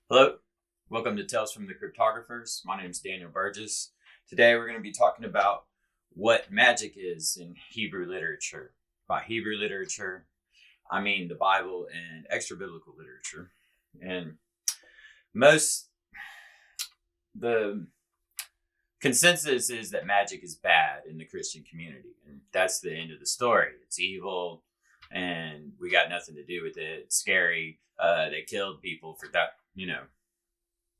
Hello, welcome to Tales from the Cryptographers. My name is Daniel Burgess. Today we're going to be talking about what magic is in Hebrew literature. By Hebrew literature, I mean the Bible and extra biblical literature. And the consensus is that magic is bad in the Christian community. And that's the end of the story. It's evil and we got nothing to do with it. It's scary. They killed people for that,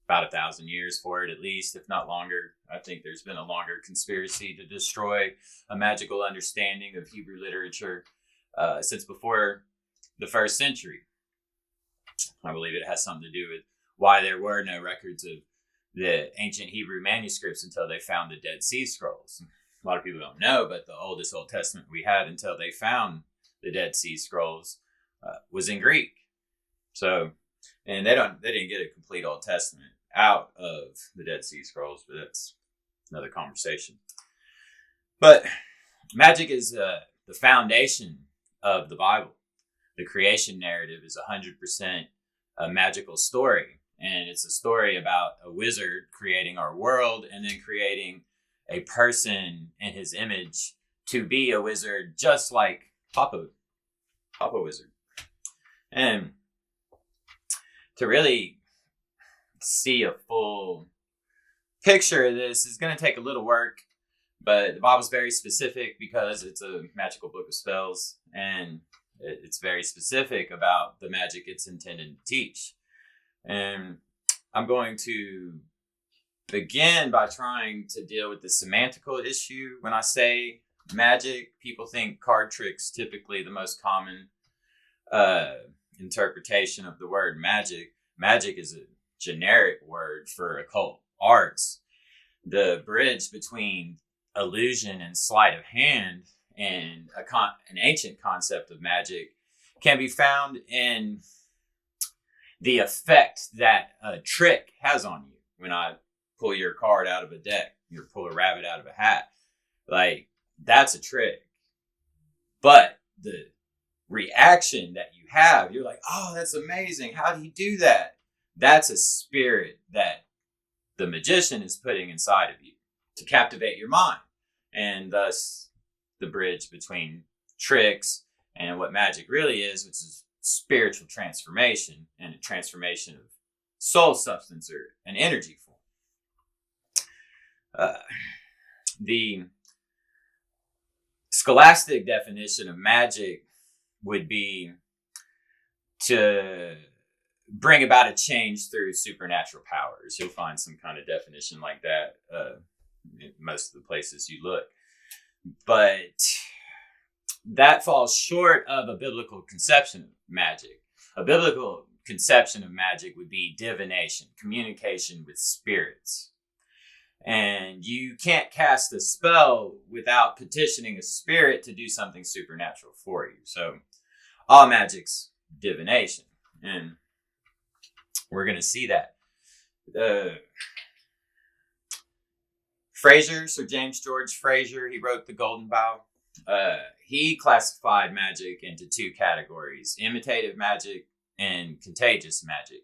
about 1,000 years for it, at least, if not longer. I think there's been a longer conspiracy to destroy a magical understanding of Hebrew literature since before the first century. I believe it has something to do with why there were no records of the ancient Hebrew manuscripts until they found the Dead Sea Scrolls. A lot of people don't know, but the oldest Old Testament we had until they found the Dead Sea Scrolls was in Greek. So, and they didn't get a complete Old Testament out of the Dead Sea Scrolls, but that's another conversation. But magic is the foundation of the Bible. The creation narrative is 100% a magical story. And it's a story about a wizard creating our world and then creating a person in his image to be a wizard, just like Papa Wizard. And to really see a full picture of this is going to take a little work, but the Bible's very specific because it's a magical book of spells, and it's very specific about the magic it's intended to teach. And I'm going to begin by trying to deal with the semantical issue. When I say magic, people think card tricks, typically the most common interpretation of the word magic. Magic is a generic word for occult arts. The bridge between illusion and sleight of hand and an ancient concept of magic can be found in the effect that a trick has on you. When I pull your card out of a deck, you pull a rabbit out of a hat, like, that's a trick. But the reaction that you have, you're like, oh, that's amazing. How do you do that? That's a spirit that the magician is putting inside of you to captivate your mind. And thus the bridge between tricks and what magic really is, which is spiritual transformation and a transformation of soul substance or an energy form. The scholastic definition of magic would be to bring about a change through supernatural powers. You'll find some kind of definition like that in most of the places you look. But that falls short of a biblical conception of magic. A biblical conception of magic would be divination, communication with spirits. And you can't cast a spell without petitioning a spirit to do something supernatural for you. So all magic's divination. And we're going to see that. Fraser, Sir James George Fraser, he wrote The Golden Bough. He classified magic into two categories: imitative magic and contagious magic.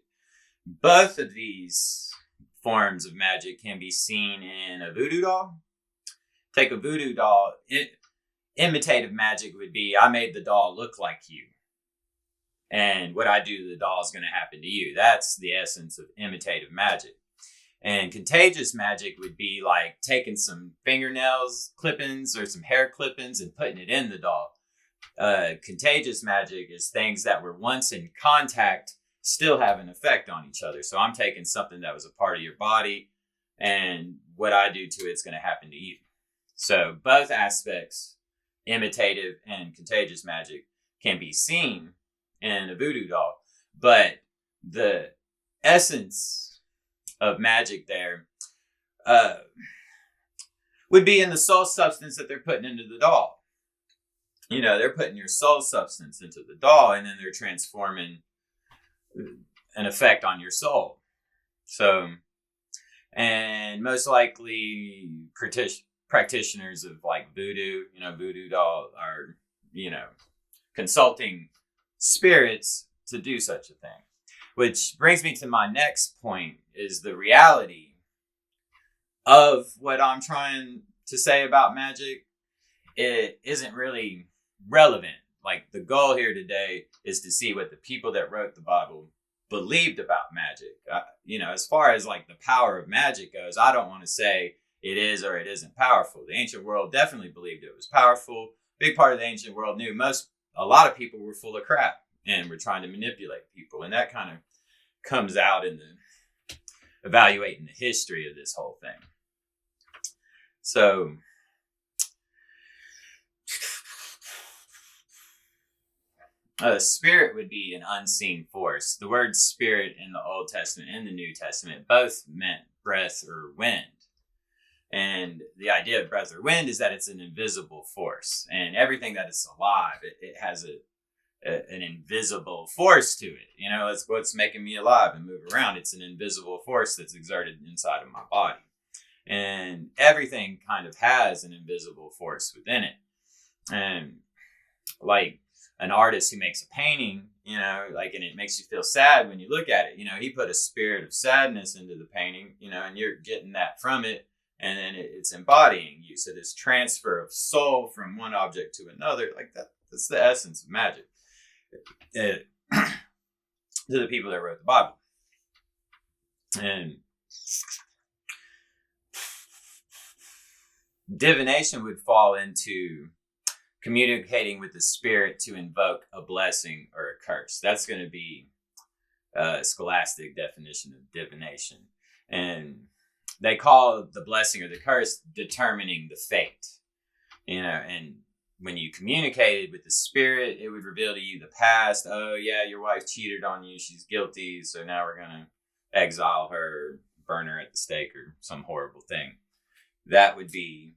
Both of these forms of magic can be seen in a voodoo doll. Take a voodoo doll. Imitative magic would be, I made the doll look like you, and what I do to the doll is going to happen to you. That's the essence of imitative magic. And contagious magic would be like taking some fingernails clippings or some hair clippings and putting it in the doll. Contagious magic is things that were once in contact still have an effect on each other. So I'm taking something that was a part of your body, and what I do to it's going to happen to you. So both aspects, imitative and contagious magic, can be seen in a voodoo doll. But the essence of magic there would be in the soul substance that they're putting into the doll. They're putting your soul substance into the doll, and then they're transforming an effect on your soul. So, and most likely practitioners of like voodoo, voodoo doll are, consulting spirits to do such a thing. Which brings me to my next point, is the reality of what I'm trying to say about magic. It isn't really relevant. Like, the goal here today is to see what the people that wrote the Bible believed about magic. As far as like the power of magic goes, I don't want to say it is or it isn't powerful. The ancient world definitely believed it was powerful. Big part of the ancient world knew a lot of people were full of crap and were trying to manipulate people. And that kind of comes out in the evaluating the history of this whole thing. So, spirit would be an unseen force. The word spirit in the Old Testament and the New Testament both meant breath or wind. And the idea of breath or wind is that it's an invisible force. And everything that is alive, it has an invisible force to it. It's what's making me alive and move around. It's an invisible force that's exerted inside of my body. And everything kind of has an invisible force within it. And like an artist who makes a painting, and it makes you feel sad when you look at it. He put a spirit of sadness into the painting, and you're getting that from it. And then it's embodying you. So this transfer of soul from one object to another, like that's the essence of magic. To the people that wrote the Bible. And divination would fall into communicating with the spirit to invoke a blessing or a curse. That's going to be a scholastic definition of divination. And they call the blessing or the curse determining the fate. And when you communicated with the spirit, it would reveal to you the past. Oh, yeah, your wife cheated on you. She's guilty. So now we're going to exile her, burn her at the stake, or some horrible thing. That would be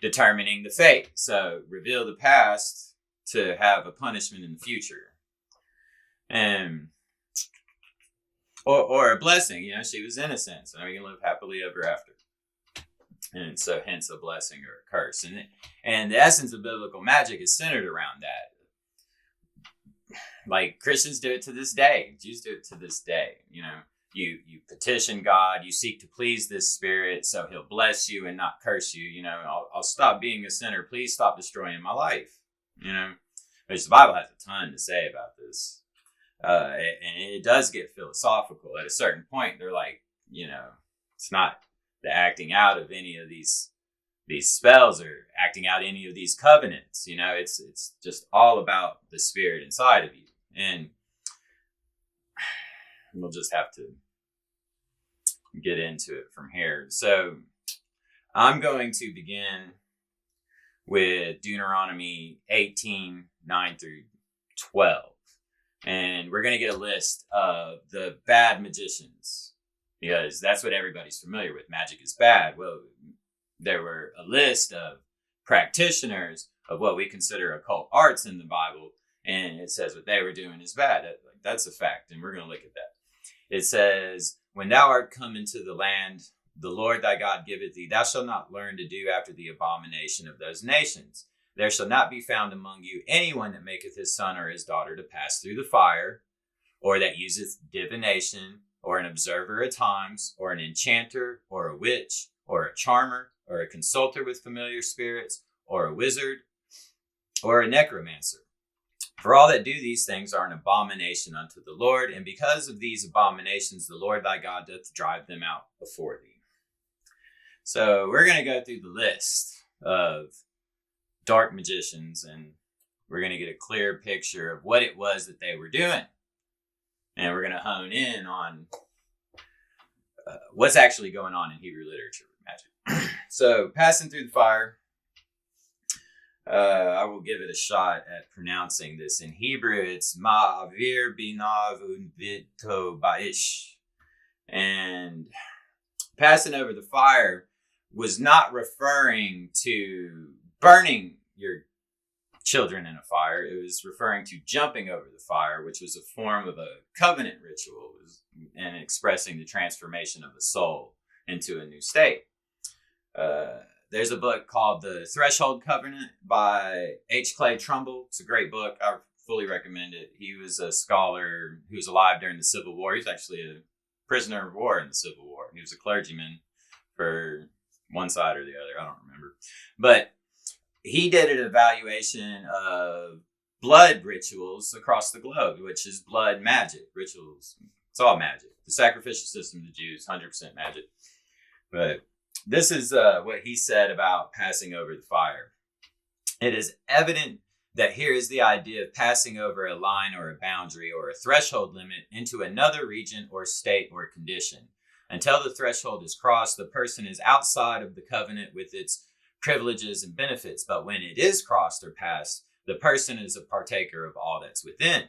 determining the fate. So reveal the past to have a punishment in the future. And or a blessing. She was innocent. So now we can live happily ever after. And so hence a blessing or a curse. And the essence of biblical magic is centered around that. Like, Christians do it to this day. Jews do it to this day. You petition God, you seek to please this spirit so he'll bless you and not curse you. I'll stop being a sinner. Please stop destroying my life. Which the Bible has a ton to say about this. And it does get philosophical. At a certain point, they're like, it's not the acting out of any of these spells or acting out any of these covenants. It's just all about the spirit inside of you. And we'll just have to get into it from here. So I'm going to begin with Deuteronomy 18, 9 through 12. And we're going to get a list of the bad magicians, because that's what everybody's familiar with. Magic is bad. Well, there were a list of practitioners of what we consider occult arts in the Bible, and it says what they were doing is bad. That's a fact, and we're going to look at that. It says, when thou art come into the land the Lord thy God giveth thee, thou shalt not learn to do after the abomination of those nations. There shall not be found among you anyone that maketh his son or his daughter to pass through the fire, or that useth divination, or an observer of times, or an enchanter, or a witch, or a charmer, or a consulter with familiar spirits, or a wizard, or a necromancer. For all that do these things are an abomination unto the Lord, and because of these abominations the Lord thy God doth drive them out before thee. So we're going to go through the list of dark magicians, and we're going to get a clear picture of what it was that they were doing. And we're going to hone in on what's actually going on in Hebrew literature with magic. So, passing through the fire, I will give it a shot at pronouncing this. In Hebrew, it's Ma'avir binav unvito ba'ish. And passing over the fire was not referring to burning your children in a fire. It was referring to jumping over the fire, which was a form of a covenant ritual and expressing the transformation of the soul into a new state. There's a book called The Threshold Covenant by H. Clay Trumbull. It's a great book. I fully recommend it. He was a scholar who was alive during the Civil War. He was actually a prisoner of war in the Civil War. He was a clergyman for one side or the other. I don't remember. But he did an evaluation of blood rituals across the globe, which is blood magic rituals. It's all magic. The sacrificial system of the Jews, 100% magic. But this is what he said about passing over the fire. It is evident that here is the idea of passing over a line or a boundary or a threshold limit into another region or state or condition. Until the threshold is crossed, the person is outside of the covenant with its privileges and benefits. But when it is crossed or passed, the person is a partaker of all that's within.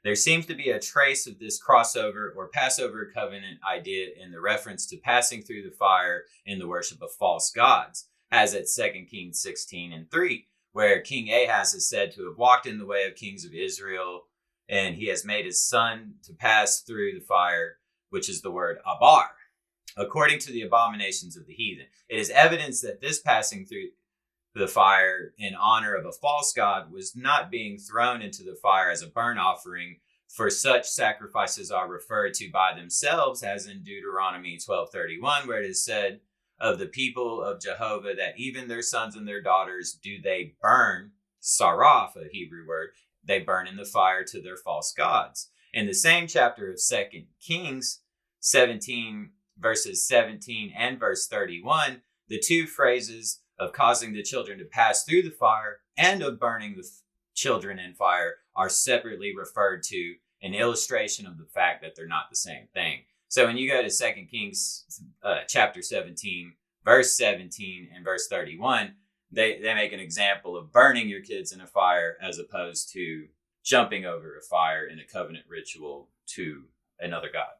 There seems to be a trace of this crossover or Passover covenant idea in the reference to passing through the fire in the worship of false gods, as at 2 Kings 16:3, where King Ahaz is said to have walked in the way of kings of Israel, and he has made his son to pass through the fire, which is the word abar, according to the abominations of the heathen. It is evidence that this passing through the fire in honor of a false god was not being thrown into the fire as a burnt offering, for such sacrifices are referred to by themselves, as in Deuteronomy 12:31, where it is said of the people of Jehovah that even their sons and their daughters do they burn, saraf, a Hebrew word, they burn in the fire to their false gods. In the same chapter of 2 Kings 17, verses 17 and verse 31, the two phrases of causing the children to pass through the fire and of burning the children in fire are separately referred to, an illustration of the fact that they're not the same thing. So when you go to 2 Kings chapter 17, verse 17 and verse 31, they make an example of burning your kids in a fire as opposed to jumping over a fire in a covenant ritual to another god.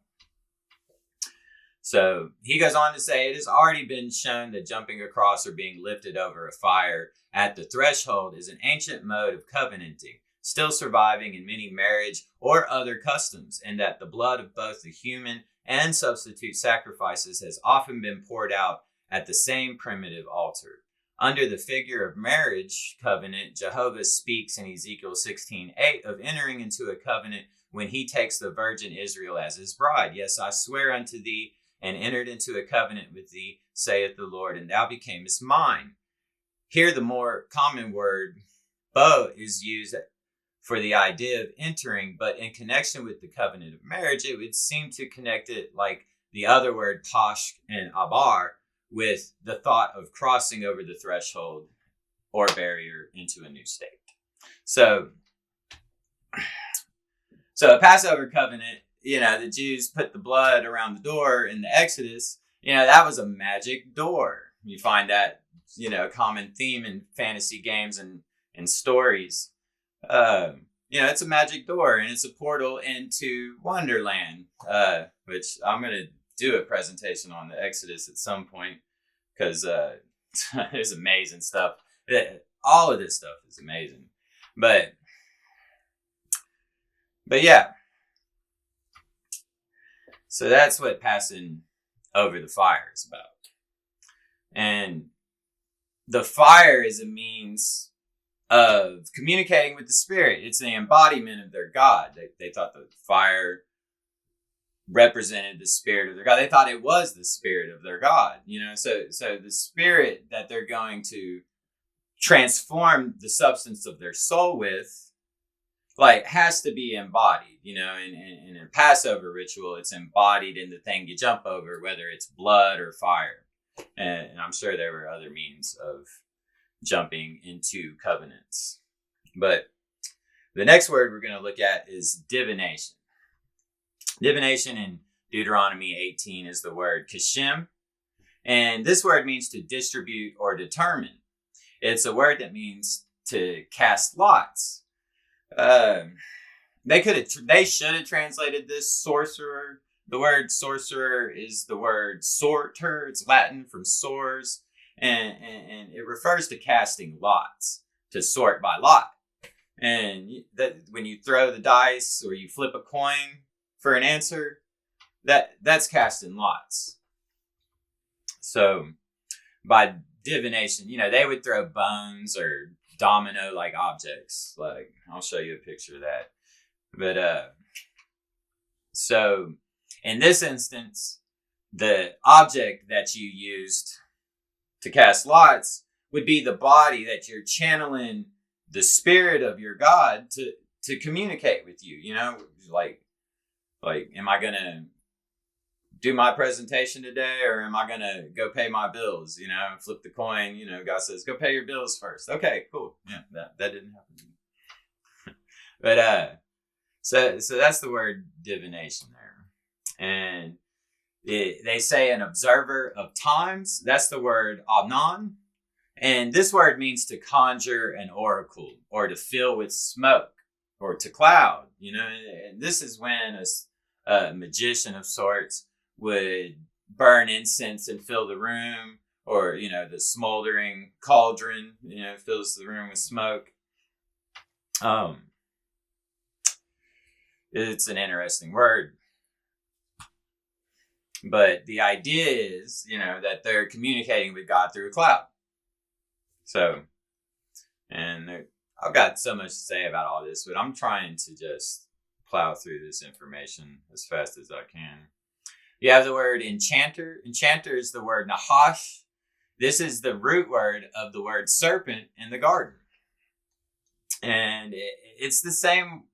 So he goes on to say, it has already been shown that jumping across or being lifted over a fire at the threshold is an ancient mode of covenanting, still surviving in many marriage or other customs, and that the blood of both the human and substitute sacrifices has often been poured out at the same primitive altar. Under the figure of marriage covenant, Jehovah speaks in Ezekiel 16:8 of entering into a covenant when he takes the virgin Israel as his bride. Yes, I swear unto thee, and entered into a covenant with thee, saith the Lord, and thou becamest mine. Here the more common word, bo, is used for the idea of entering, but in connection with the covenant of marriage, it would seem to connect it like the other word, pash and abar, with the thought of crossing over the threshold or barrier into a new state. So a Passover covenant, the Jews put the blood around the door in the Exodus. That was a magic door. You find that, common theme in fantasy games and stories. It's a magic door, and it's a portal into Wonderland, which I'm going to do a presentation on the Exodus at some point, because there's amazing stuff. All of this stuff is amazing. But yeah. So that's what passing over the fire is about. And the fire is a means of communicating with the spirit. It's the embodiment of their God. They thought the fire represented the spirit of their God. They thought it was the spirit of their God. So the spirit that they're going to transform the substance of their soul with, has to be embodied, in a Passover ritual. It's embodied in the thing you jump over, whether it's blood or fire. And I'm sure there were other means of jumping into covenants. But the next word we're going to look at is divination. Divination in Deuteronomy 18 is the word kashem. And this word means to distribute or determine. It's a word that means to cast lots. They should have translated this sorcerer. The word sorcerer is the word sorter. It's Latin from sores, and it refers to casting lots, to sort by lot. And that when you throw the dice or you flip a coin for an answer, that's casting lots. So by divination, they would throw bones or domino-like objects. Like, I'll show you a picture of that. But so in this instance, the object that you used to cast lots would be the body that you're channeling the spirit of your God to communicate with you. You know, like, am I gonna do my presentation today, or am I gonna go pay my bills? You know, flip the coin. You know, God says, go pay your bills first. Okay, cool. Yeah, that didn't happen to me. But so that's the word divination there, and they say an observer of times. That's the word anon, and this word means to conjure an oracle, or to fill with smoke, or to cloud. You know, and this is when a magician of sorts would burn incense and fill the room, or, you know, the smoldering cauldron, you know, fills the room with smoke. It's an interesting word, but the idea is, you know, that they're communicating with God through a cloud. So, and I've got so much to say about all this, but I'm trying to just plow through this information as fast as I can. You have the word enchanter. Enchanter is the word nahash. This is the root word of the word serpent in the garden. And it's the same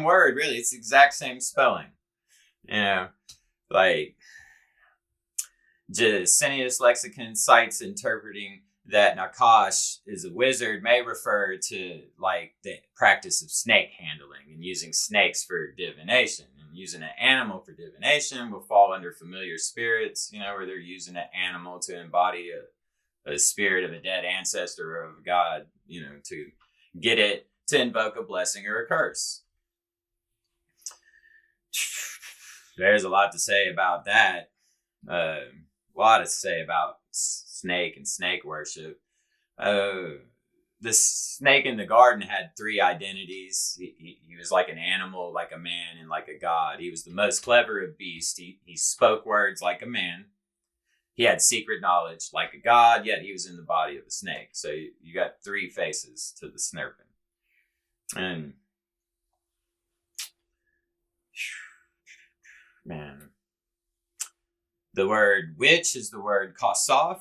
word, really. It's the exact same spelling. You know, like, Jacinius Lexicon cites interpreting that Nakash is a wizard may refer to, like, the practice of snake handling and using snakes for divination. And using an animal for divination will fall under familiar spirits, you know, where they're using an animal to embody a spirit of a dead ancestor or of a god, you know, to get it to invoke a blessing or a curse. There's a lot to say about that. A lot to say about snake and snake worship. The snake in the garden had three identities. He was like an animal, like a man, and like a god. He was the most clever of beasts. He spoke words like a man. He had secret knowledge like a god, yet he was in the body of a snake. So you got three faces to the serpent. And man, the word witch is the word kasaf.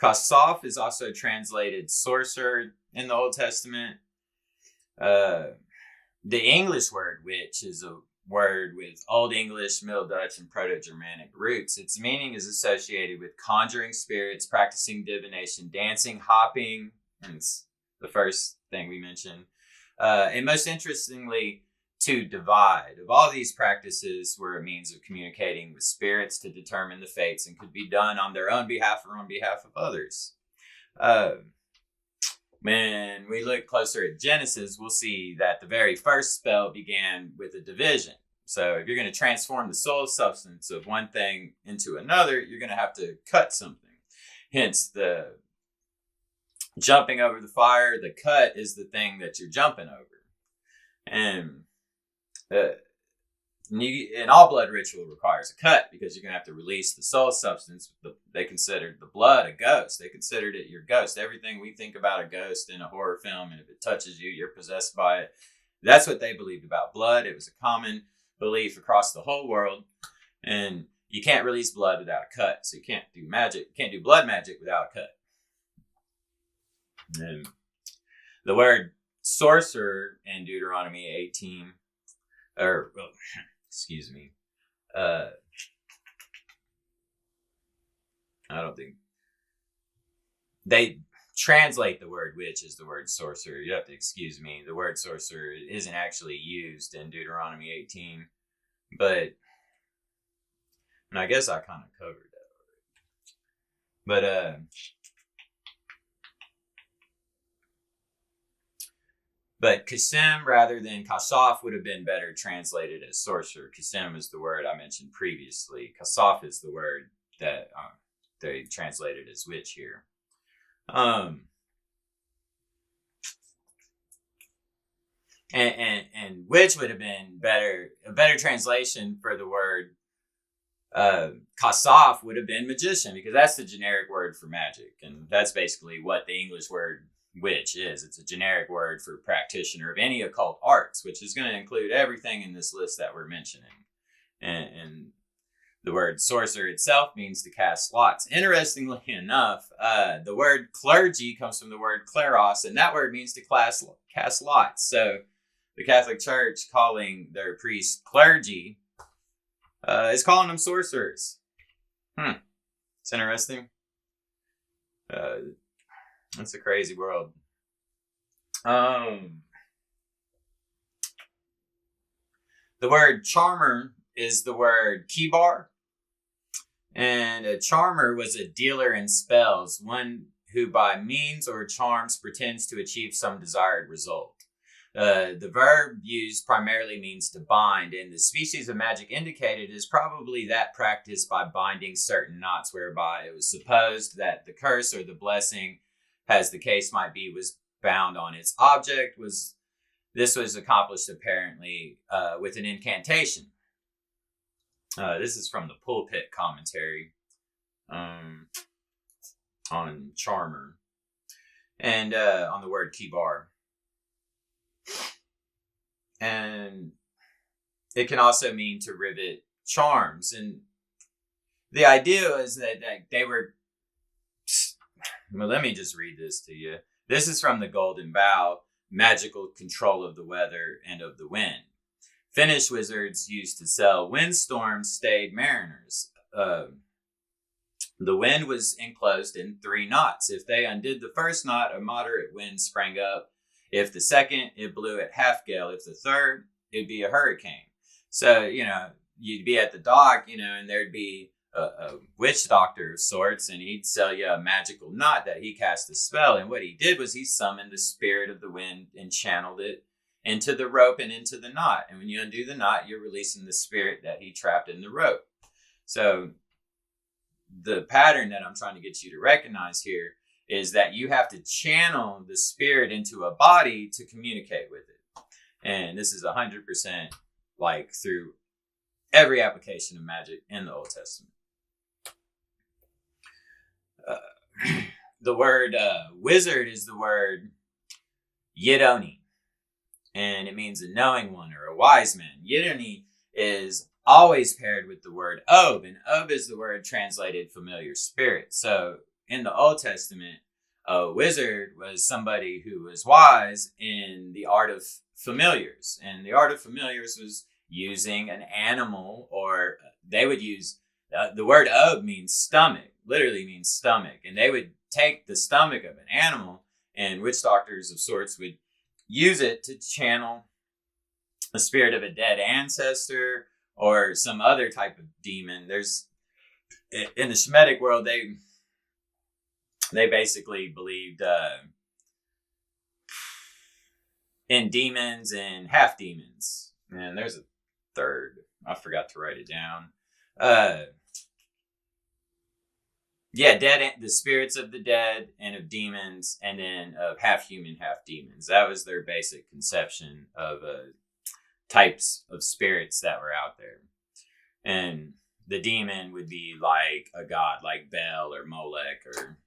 Kasaf is also translated sorcerer in the Old Testament. The English word witch is a word with Old English, Middle Dutch, and Proto-Germanic roots. Its meaning is associated with conjuring spirits, practicing divination, dancing, hopping, and it's the first thing we mentioned. And most interestingly, to divide. Of all these practices were a means of communicating with spirits to determine the fates and could be done on their own behalf or on behalf of others. When we look closer at Genesis, we'll see that the very first spell began with a division. So if you're going to transform the soul substance of one thing into another, you're going to have to cut something. Hence the jumping over the fire. The cut is the thing that you're jumping over. And an all blood ritual requires a cut because you're going to have to release the soul substance. They considered the blood a ghost. They considered it your ghost. Everything we think about a ghost in a horror film, and if it touches you, you're possessed by it. That's what they believed about blood. It was a common belief across the whole world. And you can't release blood without a cut. So you can't do magic. You can't do blood magic without a cut. And the word sorcerer in Deuteronomy 18, excuse me. I don't think they translate the word witch as the word sorcerer. You have to excuse me. The word sorcerer isn't actually used in Deuteronomy 18, but, and I guess I kind of covered that already. But Qasim rather than Kasaf would have been better translated as sorcerer. Qasim is the word I mentioned previously. Kasaf is the word that they translated as witch here. And witch would have been a better translation for the word Kasaf would have been magician, because that's the generic word for magic. And that's basically what the English word witch is. It's a generic word for practitioner of any occult arts, which is going to include everything in this list that we're mentioning. And the word sorcerer itself means to cast lots. Interestingly enough, the word clergy comes from the word kleros, and that word means to cast lots. So the Catholic Church calling their priests clergy is calling them sorcerers. It's interesting. It's a crazy world. The word charmer is the word kibar. And a charmer was a dealer in spells, one who by means or charms pretends to achieve some desired result. The verb used primarily means to bind, and the species of magic indicated is probably that practiced by binding certain knots, whereby it was supposed that the curse or the blessing, as the case might be, was bound on its object. This was accomplished apparently with an incantation. This is from the pulpit commentary on charmer and on the word kibar. And it can also mean to rivet charms. And the idea is that they were... Well, let me just read this to you. This is from the Golden Bough, magical control of the weather and of the wind. Finnish wizards used to sell windstorm-stayed mariners. The wind was enclosed in 3 knots. If they undid the first knot, a moderate wind sprang up. If the second, it blew at half gale. If the third, it'd be a hurricane. So, you'd be at the dock, and there'd be a witch doctor of sorts, and he'd sell you a magical knot that he cast a spell. And what he did was he summoned the spirit of the wind and channeled it into the rope and into the knot. And when you undo the knot, you're releasing the spirit that he trapped in the rope. So the pattern that I'm trying to get you to recognize here is that you have to channel the spirit into a body to communicate with it. And this is 100% like through every application of magic in the Old Testament. The word wizard is the word yidoni, and it means a knowing one or a wise man. Yidoni is always paired with the word ob, and ob is the word translated familiar spirit. So in the Old Testament, a wizard was somebody who was wise in the art of familiars. And the art of familiars was using an animal, or they would use, the word ob means stomach, literally means stomach. And they would take the stomach of an animal, and witch doctors of sorts would use it to channel the spirit of a dead ancestor or some other type of demon. There's, in the Shemitic world, they basically believed in demons and half demons. And there's a third. I forgot to write it down. The spirits of the dead and of demons, and then of half human, half demons. That was their basic conception of types of spirits that were out there. And the demon would be like a god like Bel or Molech or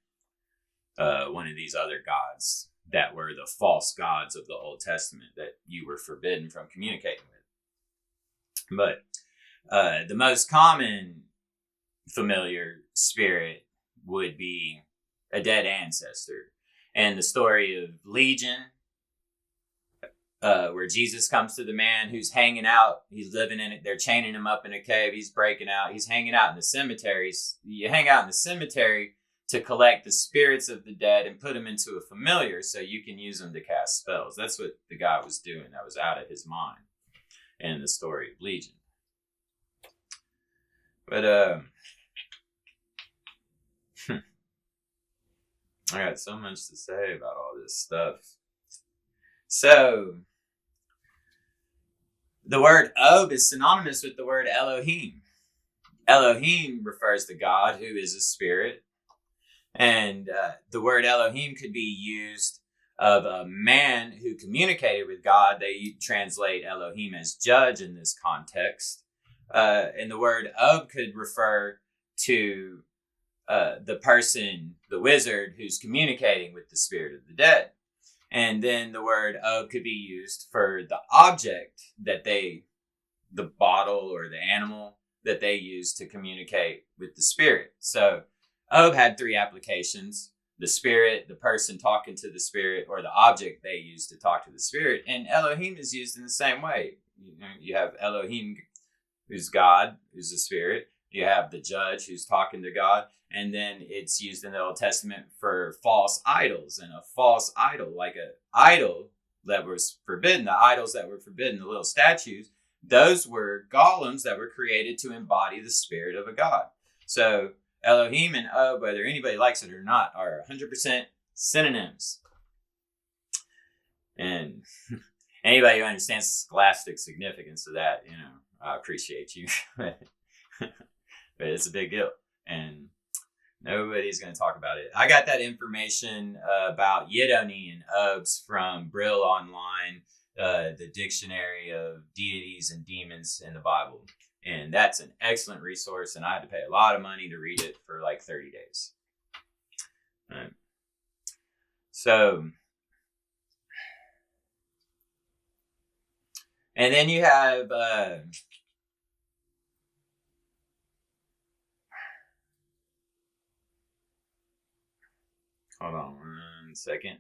one of these other gods that were the false gods of the Old Testament that you were forbidden from communicating with. But the most common familiar spirit would be a dead ancestor. And the story of Legion, where Jesus comes to the man who's hanging out, he's living in it, they're chaining him up in a cave, he's breaking out, he's hanging out in the cemeteries. You hang out in the cemetery to collect the spirits of the dead and put them into a familiar so you can use them to cast spells. That's what the guy was doing. That was out of his mind in the story of Legion. But I got so much to say about all this stuff. So the word ob is synonymous with the word Elohiym. Elohiym refers to God, who is a spirit. And the word Elohiym could be used of a man who communicated with God. They translate Elohim as judge in this context. And the word ob could refer to the person, the wizard, who's communicating with the spirit of the dead. And then the word Ob could be used for the object that the bottle or the animal that they use to communicate with the spirit. So Ob had three applications: the spirit, the person talking to the spirit, or the object they use to talk to the spirit. And Elohim is used in the same way. You have Elohiym, who's God, who's the spirit. You have the judge who's talking to God. And then it's used in the Old Testament for false idols. And a false idol, like an idol that was forbidden, the idols that were forbidden, the little statues, those were golems that were created to embody the spirit of a god. So Elohim and Ob, whether anybody likes it or not, are 100% synonyms. And anybody who understands scholastic significance of that, I appreciate you. But it's a big deal. And nobody's going to talk about it. I got that information about Yidoni and Obs from Brill Online, the Dictionary of Deities and Demons in the Bible. And that's an excellent resource, and I had to pay a lot of money to read it for like 30 days. So, and then you have... hold on 1 second.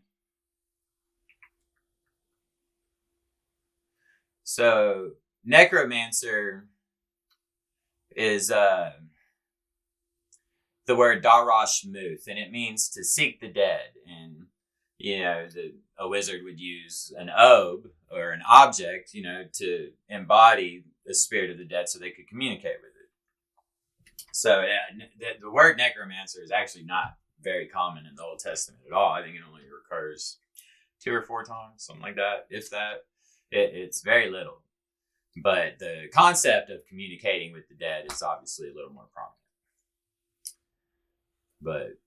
So, necromancer is the word darash muth, and it means to seek the dead. And a wizard would use an Ob or an object, to embody the spirit of the dead so they could communicate with it. So the word necromancer is actually not very common in the Old Testament at all. I think it only recurs 2 or 4 times, something like that. If that, it's very little. But the concept of communicating with the dead is obviously a little more prominent. But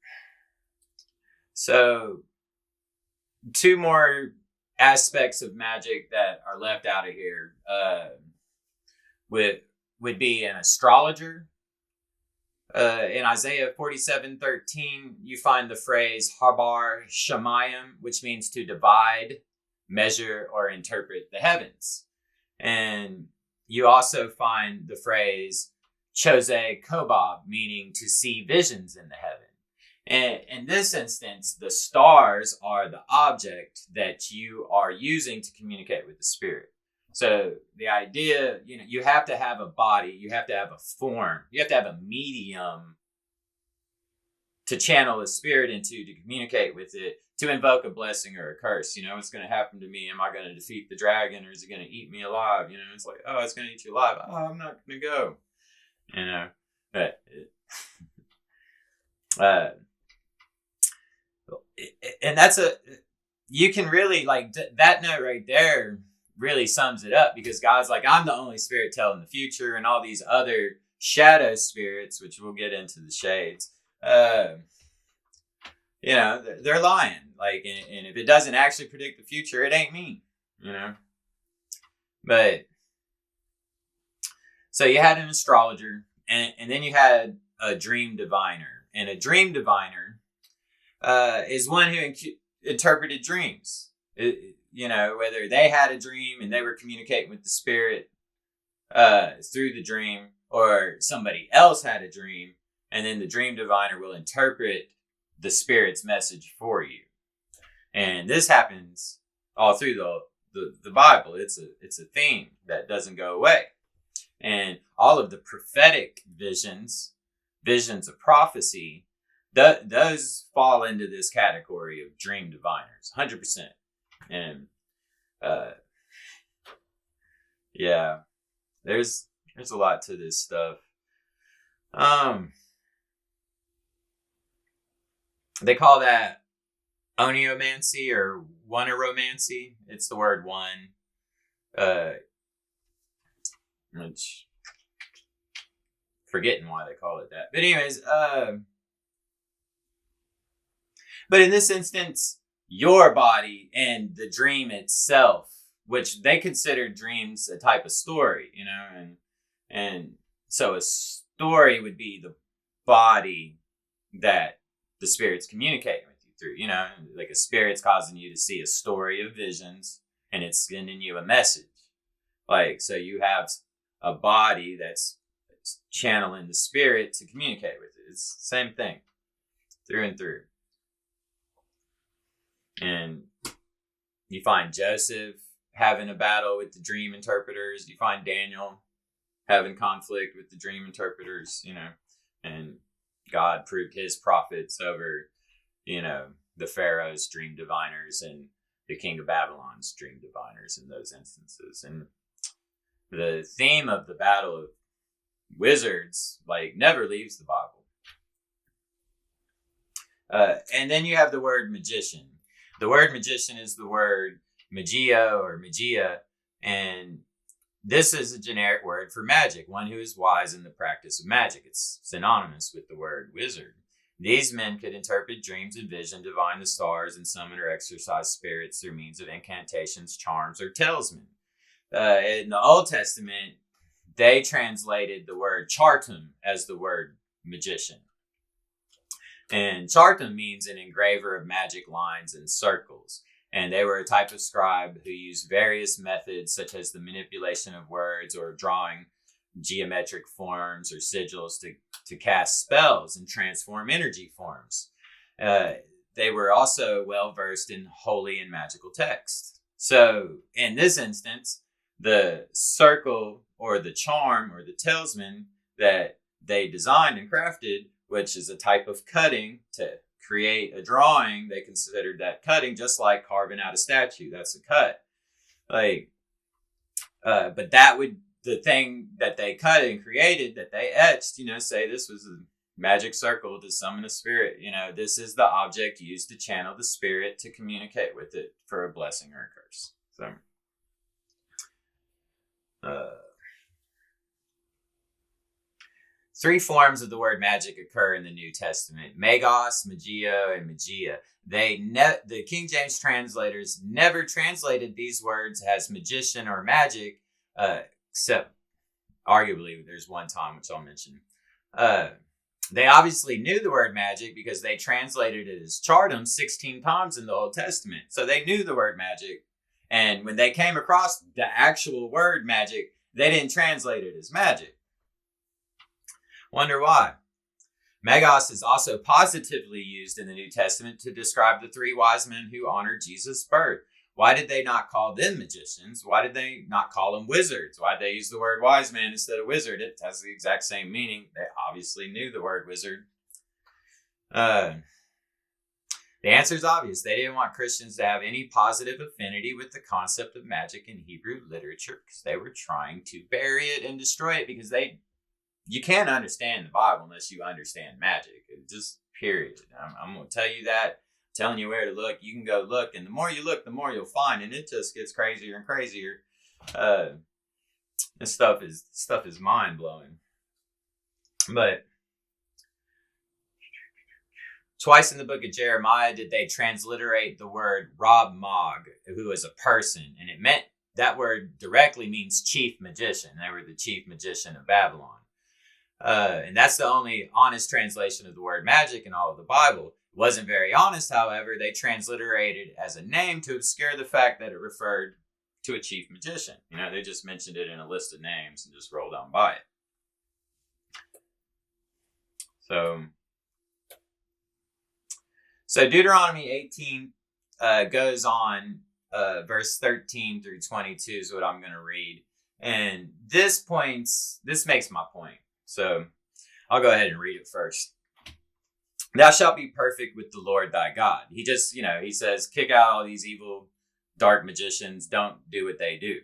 so 2 more aspects of magic that are left out of here would be an astrologer. In Isaiah 47:13, you find the phrase Habar Shamayim, which means to divide, measure, or interpret the heavens. And you also find the phrase Chose Kobab, meaning to see visions in the heaven. And in this instance, the stars are the object that you are using to communicate with the spirit. So the idea, you have to have a body, you have to have a form, you have to have a medium to channel the spirit into, to communicate with it, to invoke a blessing or a curse. What's going to happen to me? Am I going to defeat the dragon, or is it going to eat me alive? It's like, oh, it's going to eat you alive. Oh, I'm not going to go. But and that's you can really, like, that note right there really sums it up, because God's like, I'm the only spirit telling the future, and all these other shadow spirits, which we'll get into the shades, they're lying. Like, and if it doesn't actually predict the future, it ain't me, But so you had an astrologer, and then you had a dream diviner, and a dream diviner is one who interpreted dreams. Whether they had a dream and they were communicating with the spirit through the dream, or somebody else had a dream, and then the dream diviner will interpret the spirit's message for you. And this happens all through the Bible. It's a theme that doesn't go away. And all of the prophetic visions of prophecy, those fall into this category of dream diviners, 100%. And there's a lot to this stuff. They call that oniomancy or oneromancy. It's the word one, which, forgetting why they call it that. But anyways, but in this instance, your body and the dream itself, which they consider dreams a type of story, and so a story would be the body that the spirit's communicating with you through, like a spirit's causing you to see a story of visions and it's sending you a message. Like, so you have a body that's channeling the spirit to communicate with it. It's the same thing through and through. And you find Joseph having a battle with the dream interpreters. You find Daniel having conflict with the dream interpreters, and God proved his prophets over, the Pharaoh's dream diviners and the king of Babylon's dream diviners in those instances. And the theme of the battle of wizards, never leaves the Bible. And then you have the word magician. The word magician is the word magia or magia, and this is a generic word for magic, one who is wise in the practice of magic. It's synonymous with the word wizard. These men could interpret dreams and vision, divine the stars, and summon or exorcise spirits through means of incantations, charms, or talisman. In the Old Testament, they translated the word chartum as the word magician. And chartum means an engraver of magic lines and circles. And they were a type of scribe who used various methods, such as the manipulation of words or drawing geometric forms or sigils to cast spells and transform energy forms. They were also well versed in holy and magical texts. So in this instance, the circle or the charm or the talisman that they designed and crafted, which is a type of cutting to create a drawing, they considered that cutting, just like carving out a statue. That's a cut. But the thing that they cut and created, that they etched, say this was a magic circle to summon a spirit. This is the object used to channel the spirit to communicate with it for a blessing or a curse. So, three forms of the word magic occur in the New Testament: magos, magia, and magia. The King James translators never translated these words as magician or magic, except arguably there's one time, which I'll mention. They obviously knew the word magic because they translated it as chartum 16 times in the Old Testament. So they knew the word magic. And when they came across the actual word magic, they didn't translate it as magic. Wonder why? Magos is also positively used in the New Testament to describe the three wise men who honored Jesus' birth. Why did they not call them magicians? Why did they not call them wizards? Why did they use the word wise man instead of wizard? It has the exact same meaning. They obviously knew the word wizard. The answer is obvious. They didn't want Christians to have any positive affinity with the concept of magic in Hebrew literature because they were trying to bury it and destroy it, because you can't understand the Bible unless you understand magic. Just period. I'm going to tell you that. I'm telling you where to look. You can go look, and the more you look, the more you'll find, and it just gets crazier and crazier. This stuff is mind blowing. But twice in the book of Jeremiah did they transliterate the word Rob Mog, who is a person, and it meant, that word directly means chief magician. They were the chief magician of Babylon. And that's the only honest translation of the word magic in all of the Bible. It wasn't very honest, however. They transliterated it as a name to obscure the fact that it referred to a chief magician. They just mentioned it in a list of names and just rolled on by it. So Deuteronomy 18 goes on, verse 13 through 22 is what I'm going to read. And this makes my point. So I'll go ahead and read it first. Thou shalt be perfect with the Lord thy God. He just, he says, kick out all these evil, dark magicians. Don't do what they do.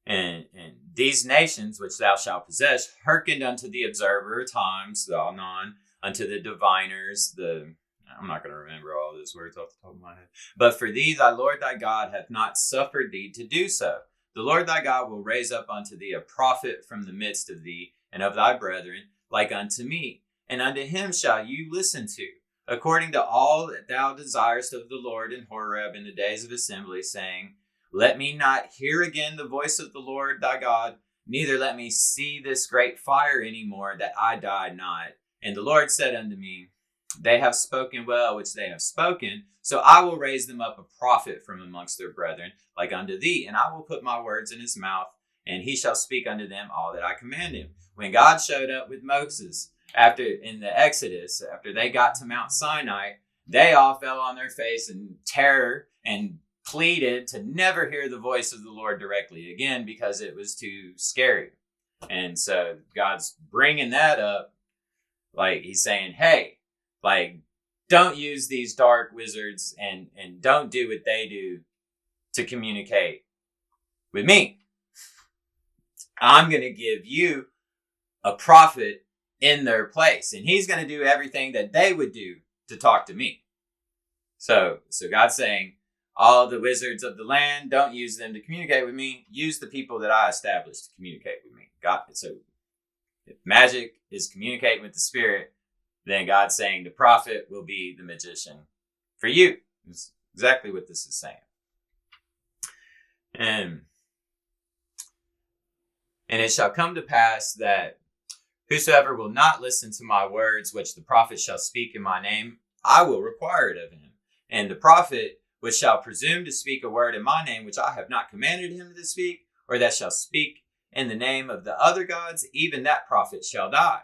And these nations which thou shalt possess hearkened unto the observer of times, the Anon, unto the diviners, I'm not going to remember all those words off the top of my head. But for thee, thy Lord thy God hath not suffered thee to do so. The Lord thy God will raise up unto thee a prophet from the midst of thee and of thy brethren, like unto me. And unto him shall you listen to, according to all that thou desirest of the Lord in Horeb in the days of assembly, saying, Let me not hear again the voice of the Lord thy God, neither let me see this great fire any more, that I die not. And the Lord said unto me, they have spoken well, which they have spoken. So I will raise them up a prophet from amongst their brethren, like unto thee, and I will put my words in his mouth, and he shall speak unto them all that I command him. When God showed up with Moses in the Exodus, after they got to Mount Sinai, they all fell on their face in terror and pleaded to never hear the voice of the Lord directly again because it was too scary. And so God's bringing that up, like he's saying, hey, like, don't use these dark wizards and don't do what they do to communicate with me. I'm going to give you a prophet in their place, and he's going to do everything that they would do to talk to me. So God's saying, all the wizards of the land, don't use them to communicate with me. Use the people that I established to communicate with me. God. So if magic is communicating with the spirit, then God's saying the prophet will be the magician for you. That's exactly what this is saying. And it shall come to pass that whosoever will not listen to my words, which the prophet shall speak in my name, I will require it of him. And the prophet which shall presume to speak a word in my name, which I have not commanded him to speak, or that shall speak in the name of the other gods, even that prophet shall die.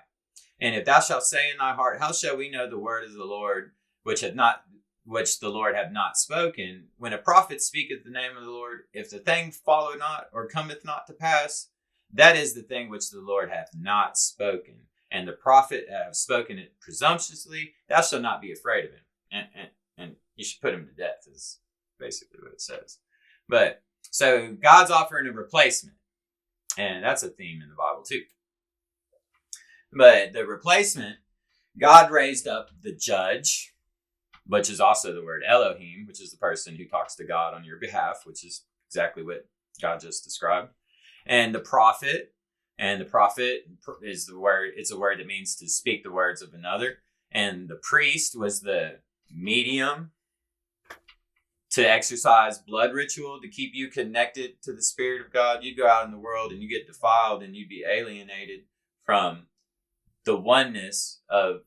And if thou shalt say in thy heart, how shall we know the word of the Lord, which the Lord hath not spoken? When a prophet speaketh the name of the Lord, if the thing follow not, or cometh not to pass, that is the thing which the Lord hath not spoken. And the prophet hath spoken it presumptuously, thou shalt not be afraid of him. And you should put him to death, is basically what it says. But so God's offering a replacement. And that's a theme in the Bible too. But the replacement, God raised up the judge, which is also the word Elohiym, which is the person who talks to God on your behalf, which is exactly what God just described. And the prophet is the word, it's a word that means to speak the words of another. And the priest was the medium to exercise blood ritual to keep you connected to the Spirit of God. You go out in the world and you get defiled and you'd be alienated from the oneness of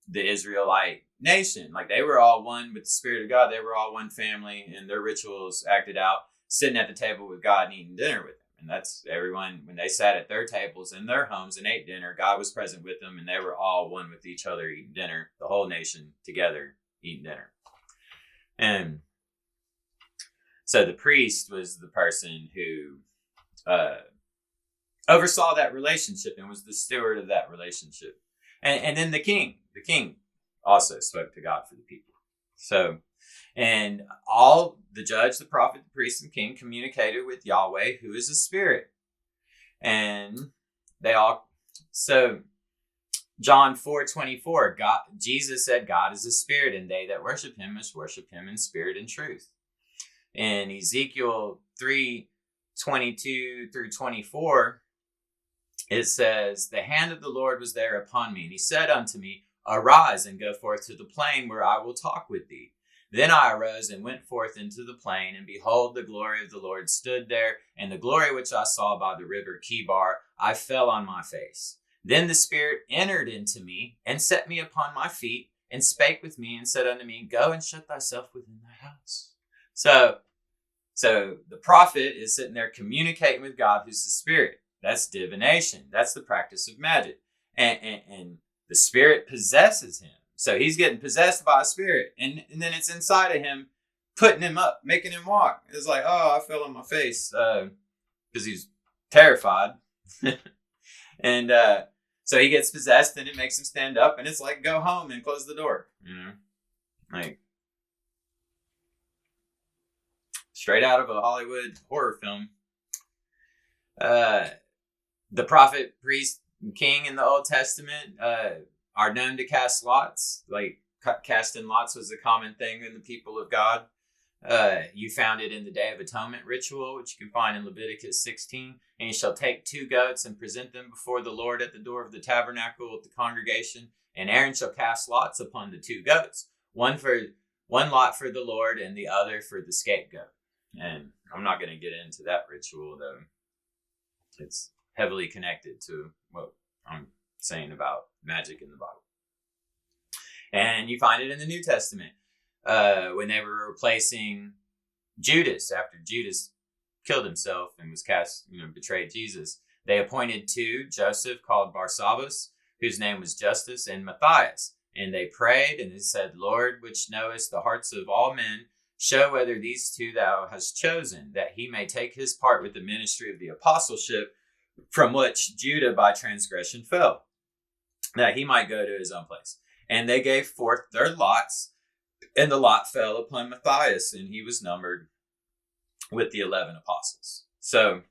the Israelite nation. Like they were all one with the Spirit of God. They were all one family, and their rituals acted out sitting at the table with God and eating dinner with him. And that's everyone, when they sat at their tables in their homes and ate dinner, God was present with them, and they were all one with each other eating dinner, the whole nation together eating dinner. And so the priest was the person who oversaw that relationship and was the steward of that relationship. And then the king also spoke to God for the people. So, and all the judge, the prophet, the priest, and king communicated with Yahweh, who is a spirit. And so John 4:24, Jesus said, God is a spirit, and they that worship him must worship him in spirit and truth. In Ezekiel 3:22 through 24, it says, the hand of the Lord was there upon me, and he said unto me, arise and go forth to the plain where I will talk with thee. Then I arose and went forth into the plain, and behold, the glory of the Lord stood there, and the glory which I saw by the river Kibar, I fell on my face. Then the Spirit entered into me, and set me upon my feet, and spake with me, and said unto me, go and shut thyself within thy house. So the prophet is sitting there communicating with God, who's the Spirit. That's divination. That's the practice of magic. And the Spirit possesses him. So he's getting possessed by a spirit. And then it's inside of him, putting him up, making him walk. It's like, oh, I fell on my face because he's terrified. And so he gets possessed, and it makes him stand up. And it's like, go home and close the door. You know, like straight out of a Hollywood horror film. The prophet, priest, and king in the Old Testament are known to cast lots. Like casting lots was a common thing in the people of God. You found it in the Day of Atonement ritual, which you can find in Leviticus 16. And you shall take 2 goats and present them before the Lord at the door of the tabernacle with the congregation. And Aaron shall cast lots upon the 2 goats, one lot for the Lord and the other for the scapegoat. And I'm not going to get into that ritual, though. It's heavily connected to what I'm saying about magic in the Bible. And you find it in the New Testament when they were replacing Judas after Judas killed himself and was betrayed Jesus. They appointed two, Joseph called Barsabbas, whose name was Justus, and Matthias. And they prayed, and they said, Lord, which knowest the hearts of all men, show whether these two thou hast chosen, that he may take his part with the ministry of the apostleship, from which Judah by transgression fell, that he might go to his own place. And they gave forth their lots, and the lot fell upon Matthias, and he was numbered with the 11 apostles. So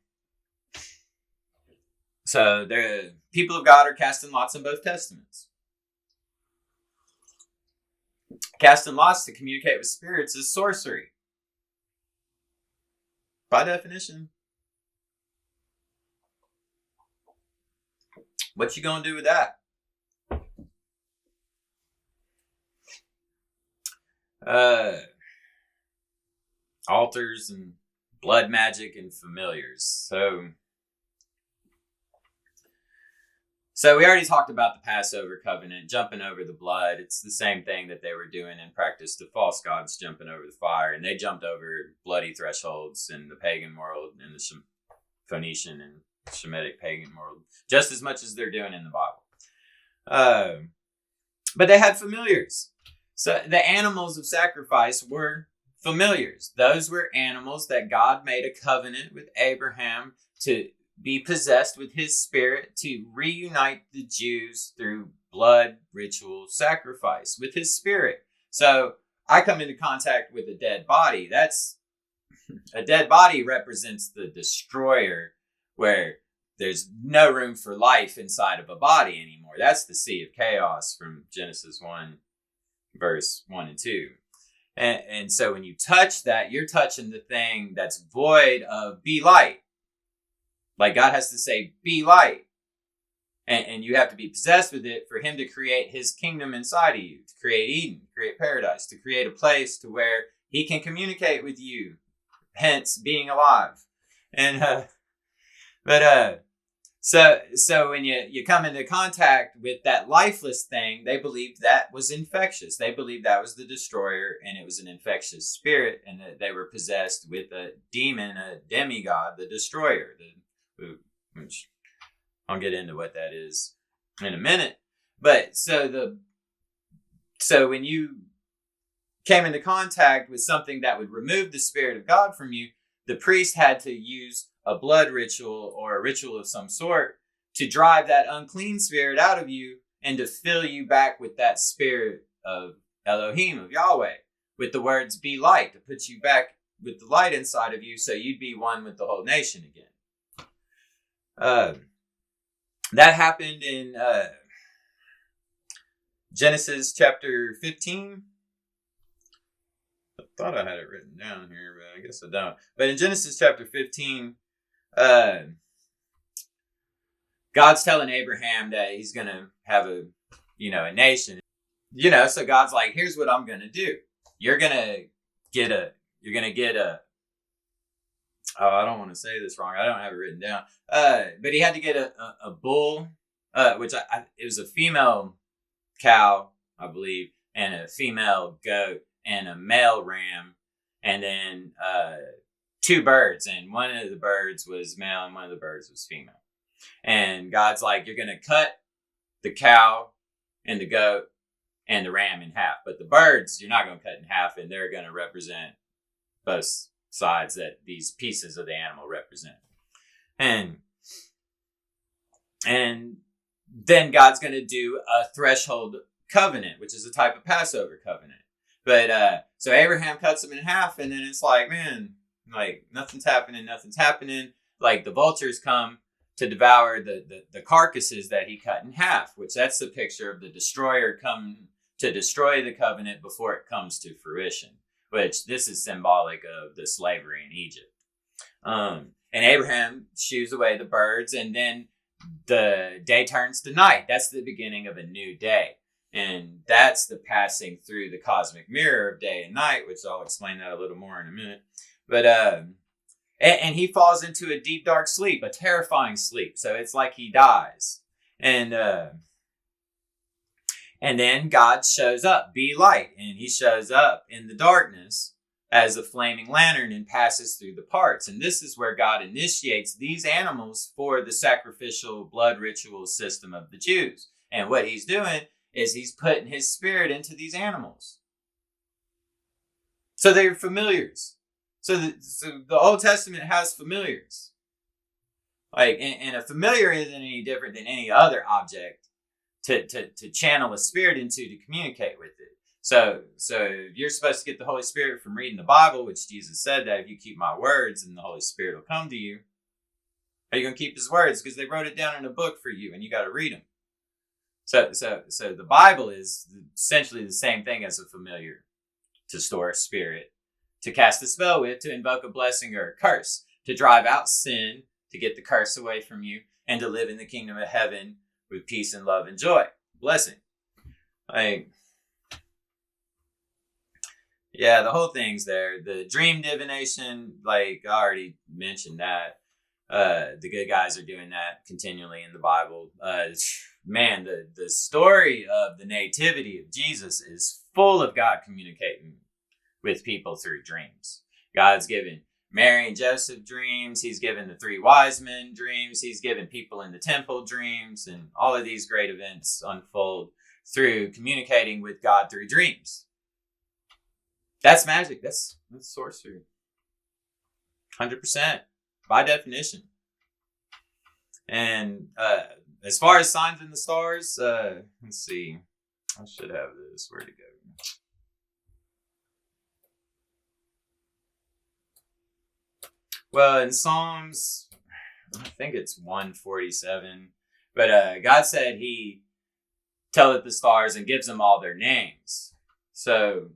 the people of God are casting lots in both testaments. Casting lots to communicate with spirits is sorcery. By definition. What you gonna do with that? Altars and blood magic and familiars. So we already talked about the Passover covenant, jumping over the blood. It's the same thing that they were doing in practice to false gods, jumping over the fire. And they jumped over bloody thresholds in the pagan world, in the Phoenician and Shemitic pagan world, just as much as they're doing in the Bible. But they had familiars. So the animals of sacrifice were familiars. Those were animals that God made a covenant with Abraham to be possessed with his spirit to reunite the Jews through blood ritual sacrifice with his spirit. So I come into contact with a dead body. A dead body represents the destroyer, where there's no room for life inside of a body anymore. That's the sea of chaos from Genesis 1, verse 1 and 2. And so when you touch that, you're touching the thing that's void of be light. Like God has to say, be light. And you have to be possessed with it for him to create his kingdom inside of you, to create Eden, create paradise, to create a place to where he can communicate with you, hence being alive. And, so when you come into contact with that lifeless thing, they believed that was infectious. They believed that was the destroyer, and it was an infectious spirit, and that they were possessed with a demon, a demigod, the destroyer, which I'll get into what that is in a minute. But so when you came into contact with something that would remove the Spirit of God from you, the priest had to use a blood ritual or a ritual of some sort to drive that unclean spirit out of you and to fill you back with that spirit of Elohiym, of Yahweh, with the words be light, to put you back with the light inside of you so you'd be one with the whole nation again. That happened in Genesis chapter 15. I thought I had it written down here, but I guess I don't. But in Genesis chapter 15, God's telling Abraham that he's going to have a nation. So God's like, here's what I'm going to do. You're going to get a I don't want to say this wrong. I don't have it written down. But he had to get a bull, which it was a female cow, I believe, and a female goat and a male ram, and then two birds. And one of the birds was male and one of the birds was female. And God's like, you're going to cut the cow and the goat and the ram in half. But the birds, you're not going to cut in half, and they're going to represent both sides that these pieces of the animal represent. And then God's going to do a threshold covenant, which is a type of Passover covenant. But so Abraham cuts them in half, and then it's like, man, like nothing's happening. Like the vultures come to devour the carcasses that he cut in half, which that's the picture of the destroyer coming to destroy the covenant before it comes to fruition, which this is symbolic of the slavery in Egypt. And Abraham shoos away the birds, and then the day turns to night. That's the beginning of a new day. And that's the passing through the cosmic mirror of day and night, which I'll explain that a little more in a minute. But, and he falls into a deep, dark sleep, a terrifying sleep. So it's like he dies. And And then God shows up, be light. And he shows up in the darkness as a flaming lantern and passes through the parts. And this is where God initiates these animals for the sacrificial blood ritual system of the Jews. And what he's doing is he's putting his spirit into these animals. So they're familiars. So the Old Testament has familiars. And a familiar isn't any different than any other object to channel a spirit into, to communicate with it. So you're supposed to get the Holy Spirit from reading the Bible, which Jesus said that if you keep my words, then the Holy Spirit will come to you. Are you going to keep his words? Because they wrote it down in a book for you, and you got to read them. So the Bible is essentially the same thing as a familiar, to store a spirit, to cast a spell with, to invoke a blessing or a curse, to drive out sin, to get the curse away from you, and to live in the kingdom of heaven with peace and love and joy. Blessing. Yeah, the whole thing's there. The dream divination, I already mentioned that. The good guys are doing that continually in the Bible. Man, the story of the nativity of Jesus is full of God communicating with people through dreams. God's given Mary and Joseph dreams. He's given the 3 wise men dreams. He's given people in the temple dreams. And all of these great events unfold through communicating with God through dreams. That's magic. That's sorcery. 100%. By definition. And as far as signs in the stars, let's see. I should have this. Where'd it go? Well, in Psalms, I think it's 147, but God said he telleth the stars and gives them all their names. So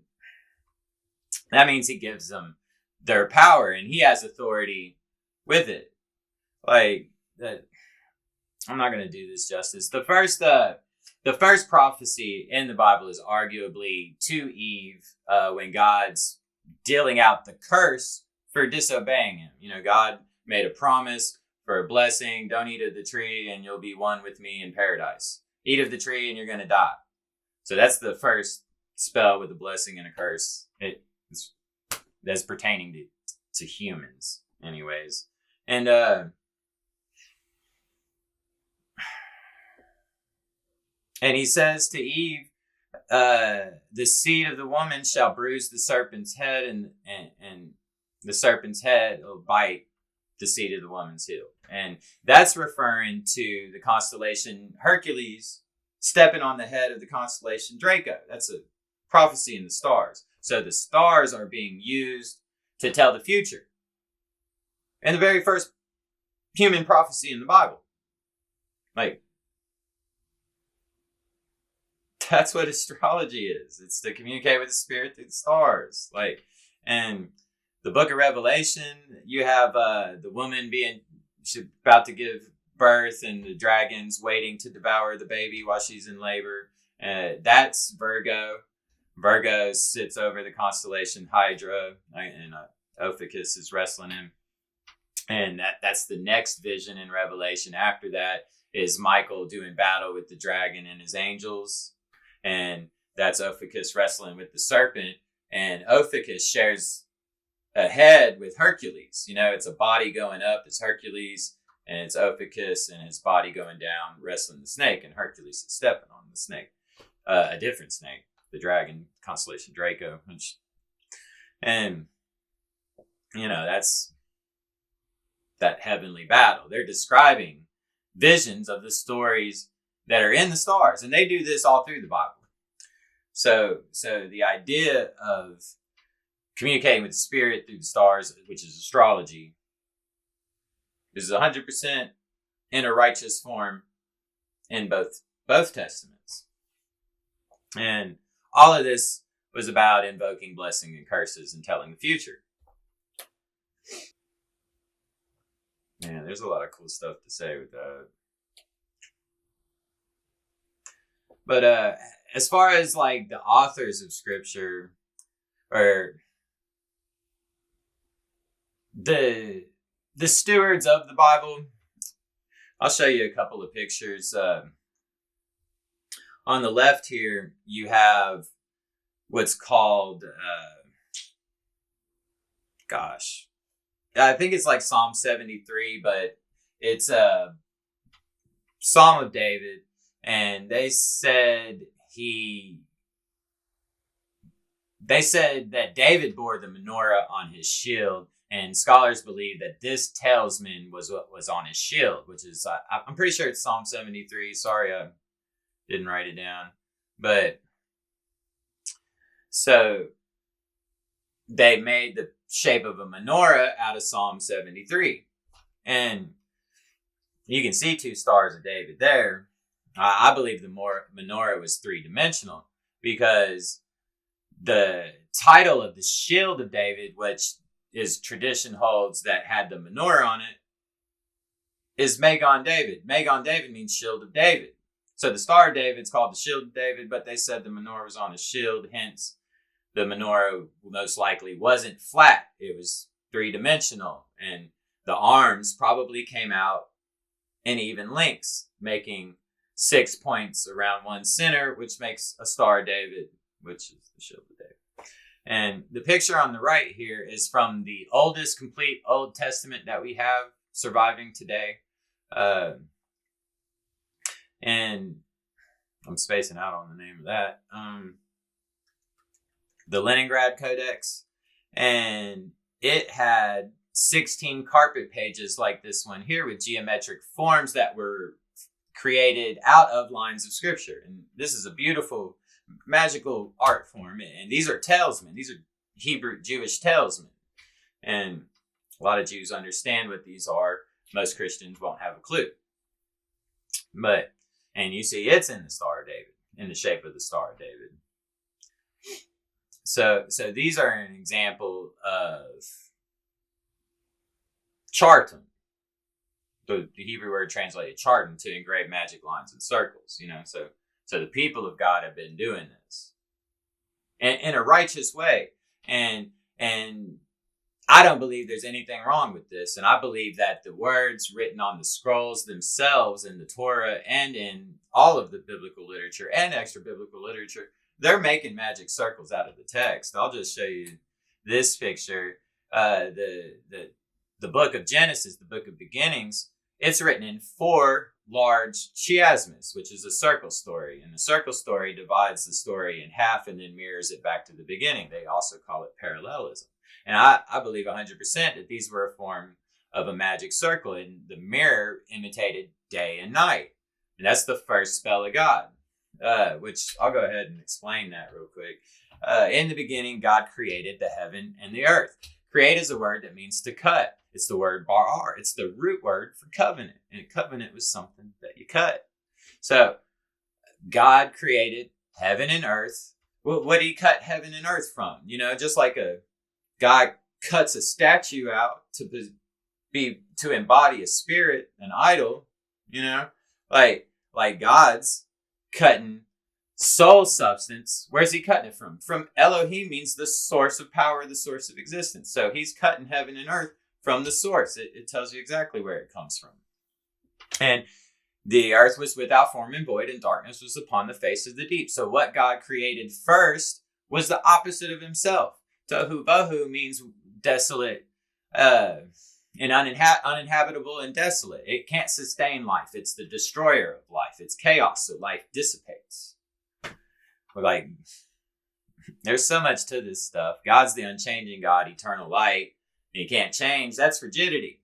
that means he gives them their power, and he has authority with it. I'm not going to do this justice. The first prophecy in the Bible is arguably to Eve when God's dealing out the curse for disobeying him. God made a promise for a blessing. Don't eat of the tree and you'll be one with me in paradise. Eat of the tree and you're going to die. So that's the first spell with a blessing and a curse. That's pertaining to humans anyways. And he says to Eve, the seed of the woman shall bruise the serpent's head, and the serpent's head will bite the seed of the woman's heel. And that's referring to the constellation Hercules stepping on the head of the constellation Draco. That's a prophecy in the stars. So the stars are being used to tell the future. And the very first human prophecy in the Bible. That's what astrology is. It's to communicate with the spirit through the stars. And the book of Revelation, you have the woman she's about to give birth and the dragons waiting to devour the baby while she's in labor. That's Virgo. Virgo sits over the constellation Hydra, and Ophiuchus is wrestling him. And that's the next vision in Revelation. After that is Michael doing battle with the dragon and his angels. And that's Ophiuchus wrestling with the serpent. And Ophiuchus shares a head with Hercules. It's a body going up is Hercules, and it's Ophiuchus and his body going down wrestling the snake, and Hercules is stepping on the snake. A different snake, the dragon, constellation Draco. And, that's that heavenly battle. They're describing visions of the stories that are in the stars, and they do this all through the Bible. So the idea of communicating with the spirit through the stars, which is astrology, is 100% in a righteous form in both testaments. And all of this was about invoking blessing and curses and telling the future. Man, there's a lot of cool stuff to say with that. But as far as the authors of scripture, or the stewards of the Bible, I'll show you a couple of pictures. On the left here, you have what's called, I think it's like Psalm 73, but it's a Psalm of David. And they said that David bore the menorah on his shield, and scholars believe that this talisman was what was on his shield, which is, I'm pretty sure it's Psalm 73. Sorry, I didn't write it down. But so they made the shape of a menorah out of Psalm 73. And you can see 2 stars of David there. I believe the menorah was 3-dimensional because the title of the shield of David, which is tradition holds that had the menorah on it, is Magon David. Magon David means shield of David. So the Star of David's called the Shield of David, but they said the menorah was on his shield. Hence, the menorah most likely wasn't flat. It was 3-dimensional. And the arms probably came out in even lengths, making 6 points around one center, which makes a Star of David, which is the Shield of David. And the picture on the right here is from the oldest complete Old Testament that we have surviving today. And I'm spacing out on the name of that. The Leningrad Codex. And it had 16 carpet pages like this one here with geometric forms that were created out of lines of scripture. And this is a beautiful magical art form. And these are talismen. These are Hebrew Jewish talismen. And a lot of Jews understand what these are. Most Christians won't have a clue. And you see it's in the Star of David, in the shape of the Star of David. So these are an example of chartum. The Hebrew word translated chartum to engrave magic lines and circles, So the people of God have been doing this in a righteous way. And I don't believe there's anything wrong with this. And I believe that the words written on the scrolls themselves in the Torah and in all of the biblical literature and extra biblical literature, they're making magic circles out of the text. I'll just show you this picture. The book of Genesis, the book of beginnings, it's written in 4 large chiasmus, which is a circle story. And the circle story divides the story in half and then mirrors it back to the beginning. They also call it parallelism. And I believe 100% that these were a form of a magic circle, and the mirror imitated day and night. And that's the first spell of God, which I'll go ahead and explain that real quick. In the beginning, God created the heaven and the earth. Create is a word that means to cut. It's the word barar. It's the root word for covenant. And covenant was something that you cut. So God created heaven and earth. Well, what did he cut heaven and earth from? Just like a God cuts a statue out to embody a spirit, an idol, like God's cutting soul substance. Where's he cutting it from? From Elohiym means the source of power, the source of existence. So he's cutting heaven and earth from the source. It tells you exactly where it comes from. And the earth was without form and void, and darkness was upon the face of the deep. So what God created first was the opposite of himself. Tohu bohu means desolate and uninhabitable and desolate. It can't sustain life. It's the destroyer of life. It's chaos, so life dissipates. There's so much to this stuff. God's the unchanging God, eternal light. And you can't change. That's rigidity.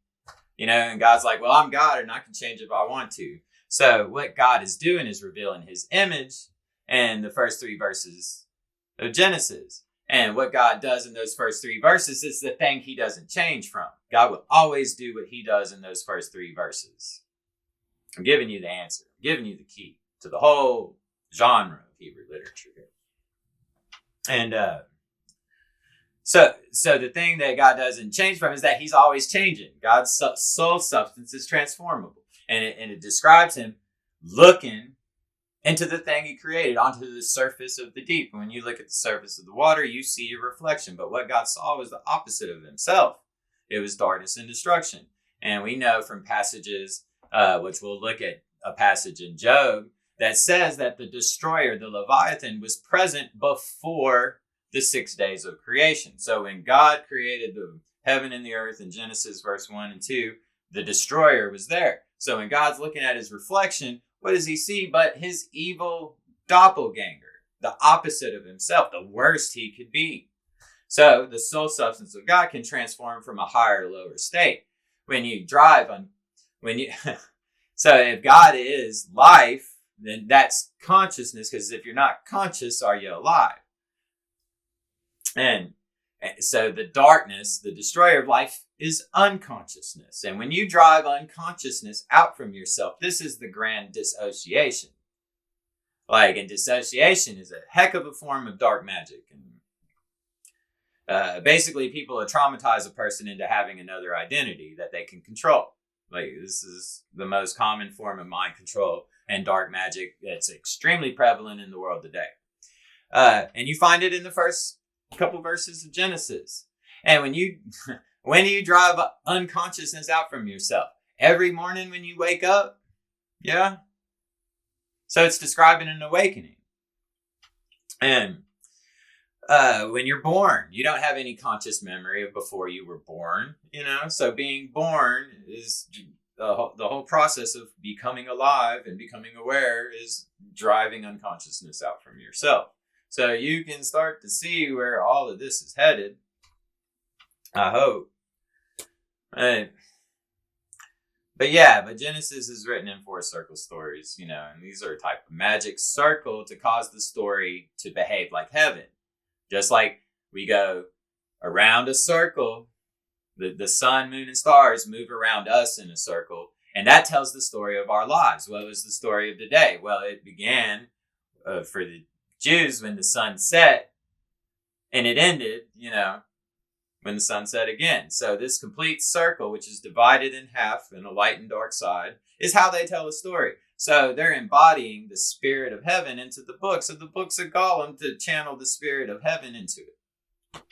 And God's like, well, I'm God and I can change if I want to. So what God is doing is revealing his image in the first 3 verses of Genesis. And what God does in those first 3 verses is the thing he doesn't change from. God will always do what he does in those first 3 verses. I'm giving you the answer. I'm giving you the key to the whole genre of Hebrew literature here. And so the thing that God doesn't change from is that he's always changing. God's soul substance is transformable. And it describes him looking into the thing he created, onto the surface of the deep. And when you look at the surface of the water, you see your reflection. But what God saw was the opposite of himself. It was darkness and destruction. And we know from passages, which we'll look at a passage in Job, that says that the destroyer, the Leviathan, was present before the 6 days of creation. So when God created the heaven and the earth in Genesis verse 1 and 2, the destroyer was there. So when God's looking at his reflection, what does he see but his evil doppelganger, the opposite of himself, the worst he could be. So the soul substance of God can transform from a higher to lower state. So if God is life, then that's consciousness, because if you're not conscious, are you alive? And so the darkness, the destroyer of life, is unconsciousness. And when you drive unconsciousness out from yourself, this is the grand dissociation. And dissociation is a heck of a form of dark magic. And basically, people will traumatize a person into having another identity that they can control. This is the most common form of mind control and dark magic that's extremely prevalent in the world today. And you find it in the first couple verses of Genesis. And when do you drive unconsciousness out from yourself? Every morning when you wake up? Yeah. So it's describing an awakening. And when you're born, you don't have any conscious memory of before you were born, So being born is the whole process of becoming alive and becoming aware is driving unconsciousness out from yourself. So you can start to see where all of this is headed. I hope. But Genesis is written in 4 circle stories, and these are a type of magic circle to cause the story to behave like heaven. Just like we go around a circle, the sun, moon, and stars move around us in a circle, and that tells the story of our lives. What was the story of today? Well, it began for the Jews when the sun set, and it ended, when the sun set again. So this complete circle, which is divided in half in a light and dark side, is how they tell a story. So they're embodying the spirit of heaven into the book. So the book's a golem to channel the spirit of heaven into it.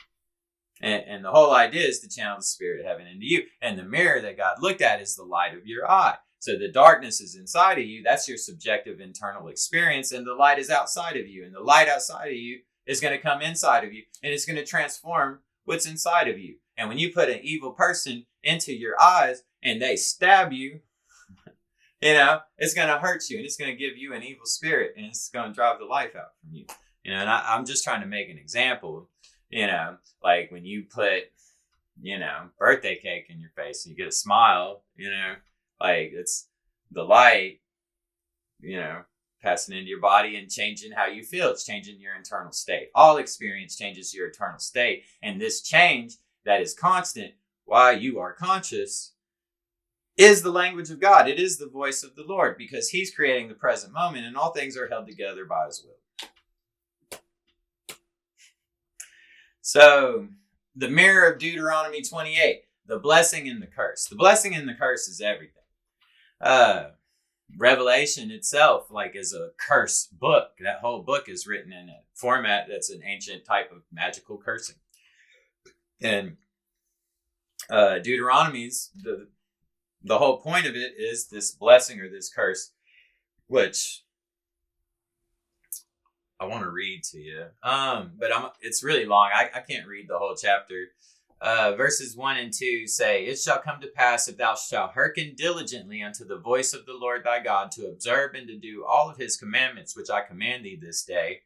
And the whole idea is to channel the spirit of heaven into you. And the mirror that God looked at is the light of your eye. So the darkness is inside of you. That's your subjective internal experience. And the light is outside of you. And the light outside of you is going to come inside of you. And it's going to transform what's inside of you. And when you put an evil person into your eyes and they stab you, it's going to hurt you, and it's going to give you an evil spirit, and it's going to drive the life out from you. And I'm just trying to make an example, like when you put, birthday cake in your face and you get a smile, it's the light, passing into your body and changing how you feel. It's changing your internal state. All experience changes your internal state. And this change that is constant while you are conscious is the language of God. It is the voice of the Lord, because he's creating the present moment, and all things are held together by his will. So the mirror of Deuteronomy 28, the blessing and the curse. The blessing and the curse is everything. Revelation itself, is a curse book. That whole book is written in a format that's an ancient type of magical cursing. And Deuteronomy's, the whole point of it is this blessing or this curse, which I want to read to you. But it's really long. I can't read the whole chapter. Verses 1 and 2 say, "It shall come to pass, if thou shalt hearken diligently unto the voice of the Lord thy God, to observe and to do all of his commandments, which I command thee this day,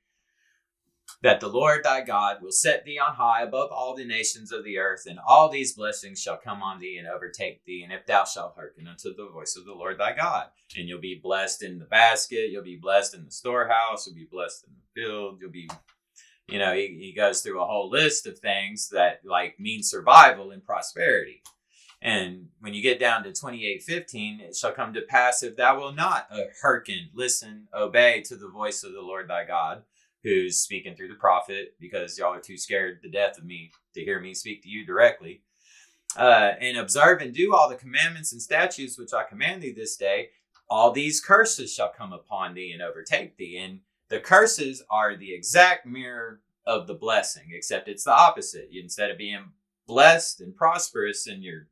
that the Lord thy God will set thee on high above all the nations of the earth, and all these blessings shall come on thee and overtake thee, and if thou shalt hearken unto the voice of the Lord thy God." And you'll be blessed in the basket, you'll be blessed in the storehouse, you'll be blessed in the field, you'll be, he goes through a whole list of things that mean survival and prosperity. And when you get down to 28:15, "It shall come to pass, if thou wilt not hearken, listen, obey to the voice of the Lord thy God," who's speaking through the prophet, because y'all are too scared to death of me to hear me speak to you directly. "And observe and do all the commandments and statutes which I command thee this day, all these curses shall come upon thee and overtake thee." And the curses are the exact mirror of the blessing, except it's the opposite. Instead of being blessed and prosperous in your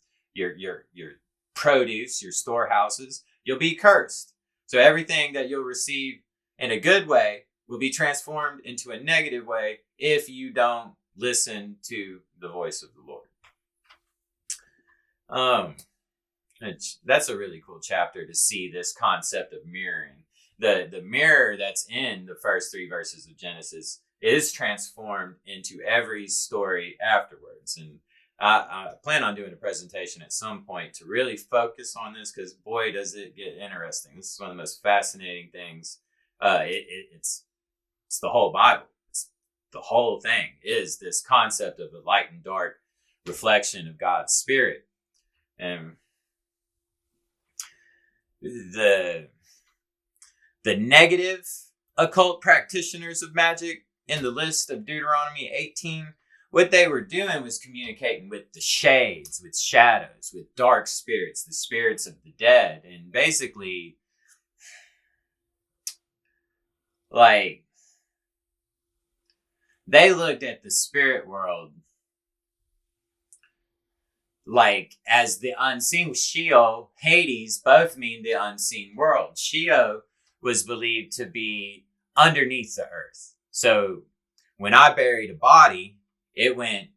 produce, your storehouses, you'll be cursed. So everything that you'll receive in a good way will be transformed into a negative way if you don't listen to the voice of the Lord. That's a really cool chapter to see this concept of mirroring. The mirror that's in the first 3 verses of Genesis is transformed into every story afterwards. And I plan on doing a presentation at some point to really focus on this, because boy, does it get interesting. This is one of the most fascinating things. It's the whole Bible. It's the whole thing is this concept of a light and dark reflection of God's Spirit. And the negative occult practitioners of magic in the list of Deuteronomy 18, what they were doing was communicating with the shades, with shadows, with dark spirits, the spirits of the dead. And basically, like, they looked at the spirit world like as the unseen. Sheol, Hades, both mean the unseen world. Sheol was believed to be underneath the earth. So when I buried a body, it went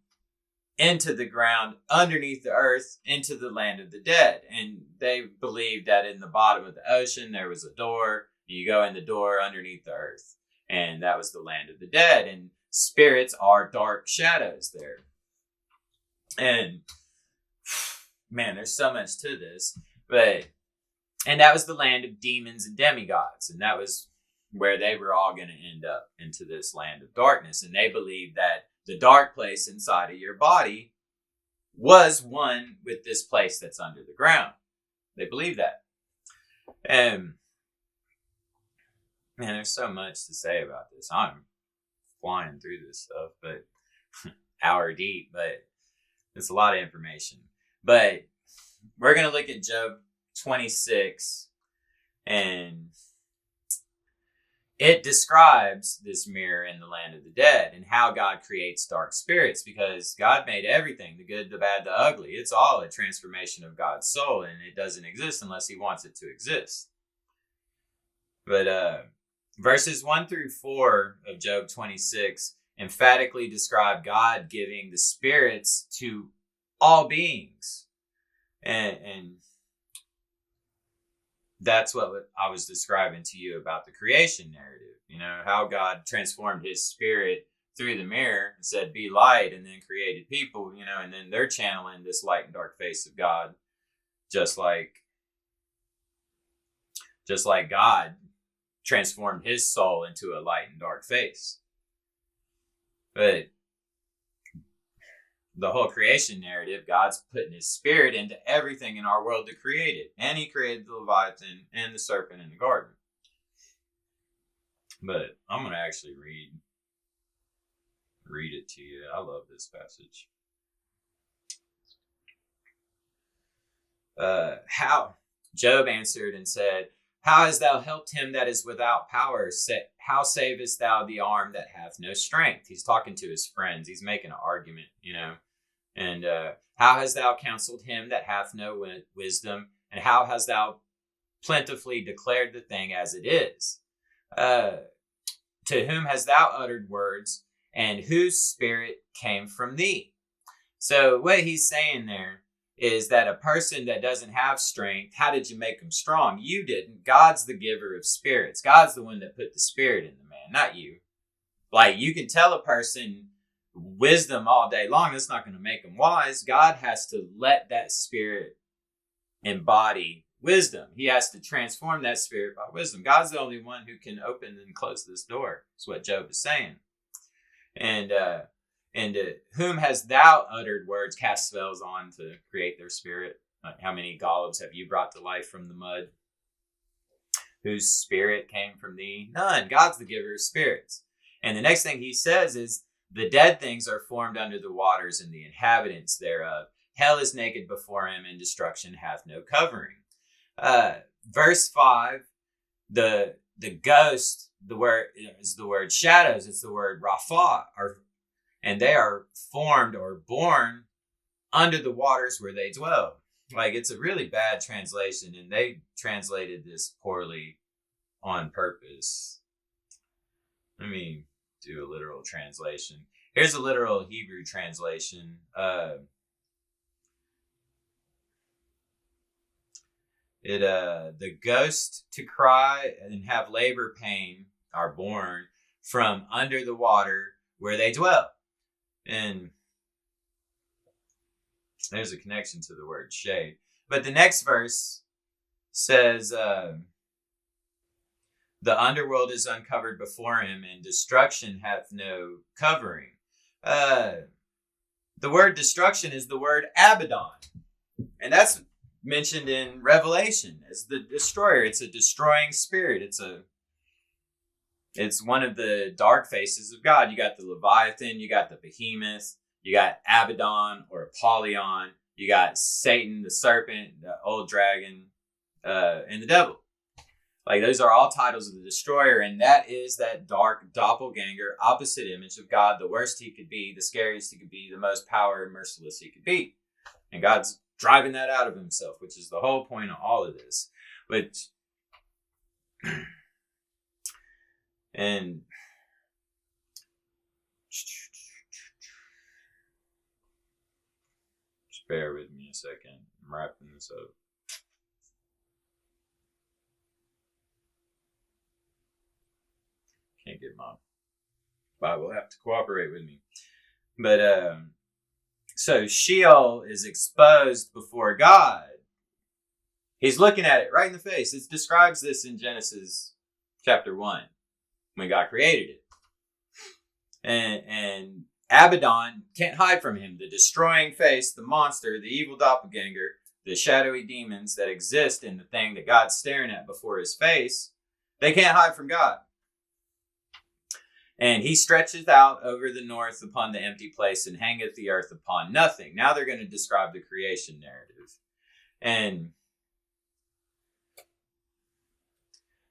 into the ground, underneath the earth, into the land of the dead. And they believed that in the bottom of the ocean, there was a door. You go in the door underneath the earth. And that was the land of the dead. And spirits are dark shadows there. And man, there's so much to this. And that was the land of demons and demigods. And that was where they were all going to end up, into this land of darkness. And they believed that the dark place inside of your body was one with this place that's under the ground. They believe that. And man, there's so much to say about this. I'm flying through this stuff, but hour deep, but it's a lot of information. But we're going to look at Job 26, and it describes this mirror in the land of the dead and how God creates dark spirits, because God made everything, the good, the bad, the ugly. It's all a transformation of God's soul, and it doesn't exist unless he wants it to exist. But verses 1 through 4 of Job 26 emphatically describe God giving the spirits to all beings. And that's what I was describing to you about the creation narrative. You know, how God transformed his spirit through the mirror and said, be light, and then created people, you know, and then they're channeling this light and dark face of God, just like God transformed his soul into a light and dark face. But the whole creation narrative, God's putting his spirit into everything in our world to create it. And he created the Leviathan and the serpent in the garden. But I'm going to actually read it to you. I love this passage. How? Job answered and said, how hast thou helped him that is without power? How savest thou the arm that hath no strength? He's talking to his friends. He's making an argument, you know. And how hast thou counseled him that hath no wisdom? And how hast thou plentifully declared the thing as it is? To whom hast thou uttered words? And whose spirit came from thee? So what he's saying there is that a person that doesn't have strength, how did you make them strong? You didn't. God's the giver of spirits. God's the one that put the spirit in the man, not you. Like, you can tell a person wisdom all day long. That's not going to make them wise. God has to let that spirit embody wisdom. He has to transform that spirit by wisdom. God's the only one who can open and close this door. That's what Job is saying. And whom hast thou uttered words, cast spells on to create their spirit? How many Golubs have you brought to life from the mud? Whose spirit came from thee? None. God's the giver of spirits. And the next thing he says is, the dead things are formed under the waters, and the inhabitants thereof. Hell is naked before him, and destruction hath no covering. Verse 5, the ghost, the word is the word shadows. It's the word rapha, and they are formed or born under the waters where they dwell. Like, it's a really bad translation, and they translated this poorly on purpose. Let me do a literal translation. Here's a literal Hebrew translation. The ghost to cry and have labor pain are born from under the water where they dwell. And there's a connection to the word shade. But the next verse says, the underworld is uncovered before him, and destruction hath no covering. The word destruction is the word Abaddon. And that's mentioned in Revelation as the destroyer. It's a destroying spirit. It's one of the dark faces of God. You got the Leviathan, you got the Behemoth, you got Abaddon or Apollyon, you got Satan, the serpent, the old dragon, and the devil. Like, those are all titles of the destroyer, and that is that dark doppelganger, opposite image of God, the worst he could be, the scariest he could be, the most power and merciless he could be. And God's driving that out of himself, which is the whole point of all of this. Which, and just bear with me a second. I'm wrapping this up. Can't get my Bible. Have to cooperate with me. But so Sheol is exposed before God. He's looking at it right in the face. It describes this in Genesis chapter 1 when God created it. And Abaddon can't hide from him. The destroying face, the monster, the evil doppelganger, the shadowy demons that exist in the thing that God's staring at before his face, they can't hide from God. And he stretcheth out over the north upon the empty place and hangeth the earth upon nothing. Now they're going to describe the creation narrative. And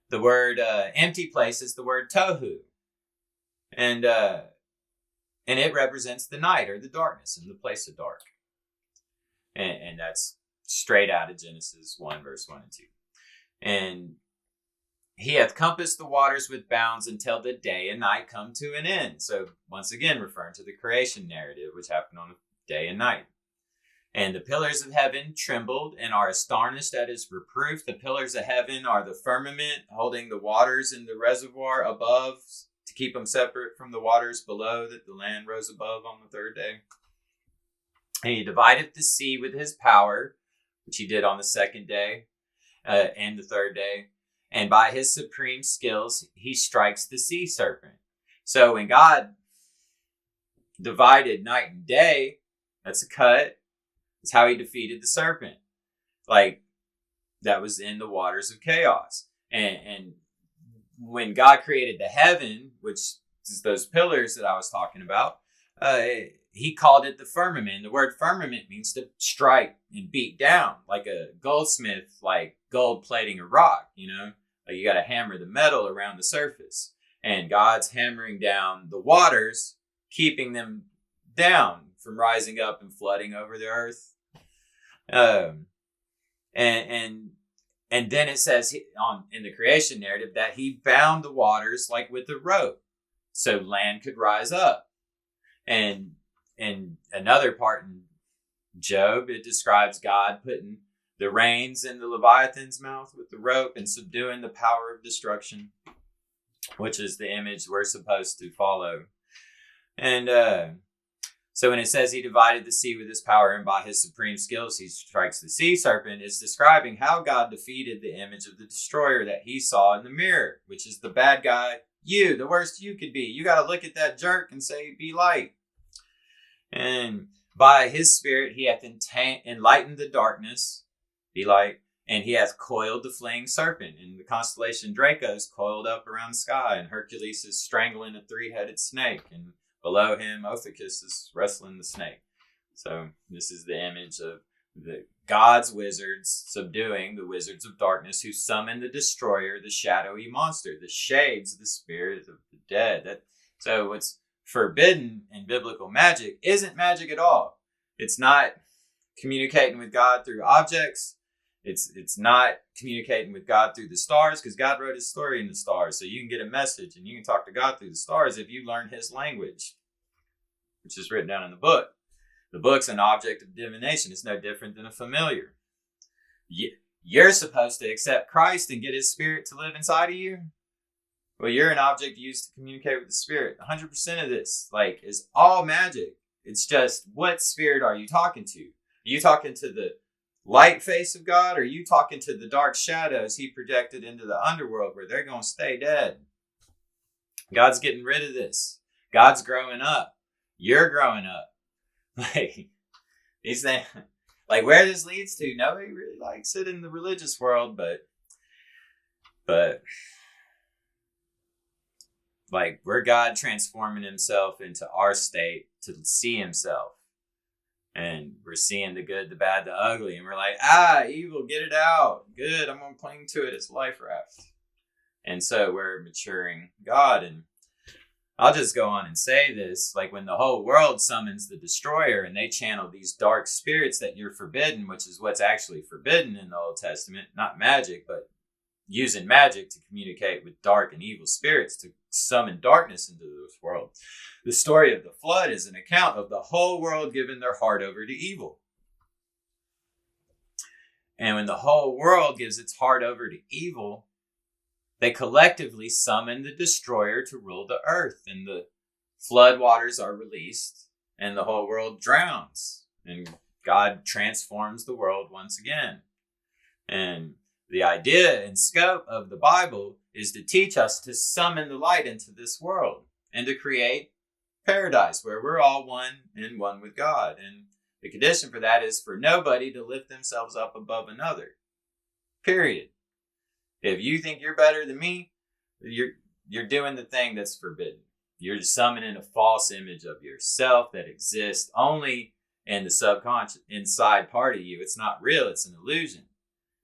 the word empty place is the word tohu. And it represents the night or the darkness and the place of dark. And that's straight out of Genesis 1, verse 1 and 2. And he hath compassed the waters with bounds until the day and night come to an end. So once again, referring to the creation narrative, which happened on day and night. And the pillars of heaven trembled and are astonished at his reproof. The pillars of heaven are the firmament holding the waters in the reservoir above to keep them separate from the waters below, that the land rose above on the third day. And he divided the sea with his power, which he did on the second day and the third day. And by his supreme skills, he strikes the sea serpent. So when God divided night and day, that's a cut. That's how he defeated the serpent. Like, that was in the waters of chaos. And when God created the heaven, which is those pillars that I was talking about, he called it the firmament. The word firmament means to strike and beat down, like a goldsmith, like gold plating a rock, you know? Like, you got to hammer the metal around the surface. And God's hammering down the waters, keeping them down from rising up and flooding over the earth. And then it says in the creation narrative that he bound the waters like with a rope, so land could rise up. And another part in Job, it describes God putting the reins in the Leviathan's mouth with the rope and subduing the power of destruction, which is the image we're supposed to follow. And so when it says he divided the sea with his power and by his supreme skills he strikes the sea serpent, it's describing how God defeated the image of the destroyer that he saw in the mirror, which is the bad guy, you, the worst you could be. You got to look at that jerk and say, be light. And by his spirit he hath enlightened the darkness, be light, and he hath coiled the fleeing serpent. And the constellation Draco is coiled up around the sky, and Hercules is strangling a three-headed snake, and below him Ophicus is wrestling the snake. So this is the image of the God's wizards subduing the wizards of darkness, who summon the destroyer, the shadowy monster, the shades, the spirit of the dead. So what's forbidden in biblical magic isn't magic at all. It's not communicating with God through objects. It's not communicating with God through the stars, because God wrote his story in the stars. So you can get a message and you can talk to God through the stars if you learn his language, which is written down in the book. The book's an object of divination. It's no different than a familiar. You're supposed to accept Christ and get his spirit to live inside of you. Well, you're an object used to communicate with the spirit. 100% of this, is all magic. It's just, what spirit are you talking to? Are you talking to the light face of God, or are you talking to the dark shadows he projected into the underworld where they're going to stay dead? God's getting rid of this. God's growing up. You're growing up. These things, where this leads to, nobody really likes it in the religious world, but we're God transforming himself into our state to see himself. And we're seeing the good, the bad, the ugly. And we're like, evil, get it out. Good, I'm going to cling to it. It's life raft. And so we're maturing God. And I'll just go on and say this. When the whole world summons the destroyer and they channel these dark spirits that you're forbidden, which is what's actually forbidden in the Old Testament, not magic, but using magic to communicate with dark and evil spirits to summon darkness into this world. The story of the flood is an account of the whole world giving their heart over to evil. And when the whole world gives its heart over to evil, they collectively summon the destroyer to rule the earth, and the flood waters are released and the whole world drowns, and God transforms the world once again. And the idea and scope of the Bible is to teach us to summon the light into this world and to create paradise where we're all one and one with God. And the condition for that is for nobody to lift themselves up above another. Period. If you think you're better than me, you're doing the thing that's forbidden. You're summoning a false image of yourself that exists only in the subconscious, inside part of you. It's not real. It's an illusion.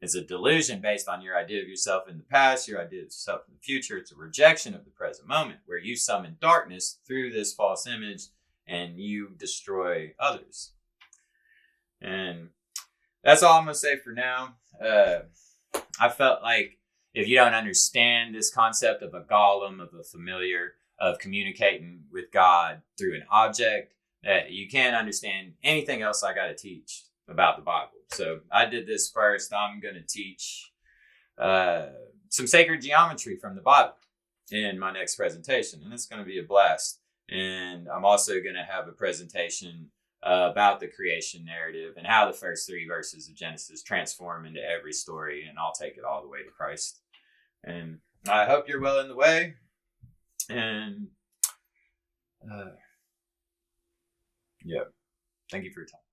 It's a delusion based on your idea of yourself in the past, your idea of yourself in the future. It's a rejection of the present moment where you summon darkness through this false image and you destroy others. And that's all I'm going to say for now. I felt like if you don't understand this concept of a golem, of a familiar, of communicating with God through an object, that you can't understand anything else I got to teach about the Bible. So I did this first. I'm going to teach some sacred geometry from the Bible in my next presentation, and it's going to be a blast. And I'm also going to have a presentation about the creation narrative and how the first 3 verses of Genesis transform into every story, and I'll take it all the way to Christ. And I hope you're well in the way. And thank you for your time.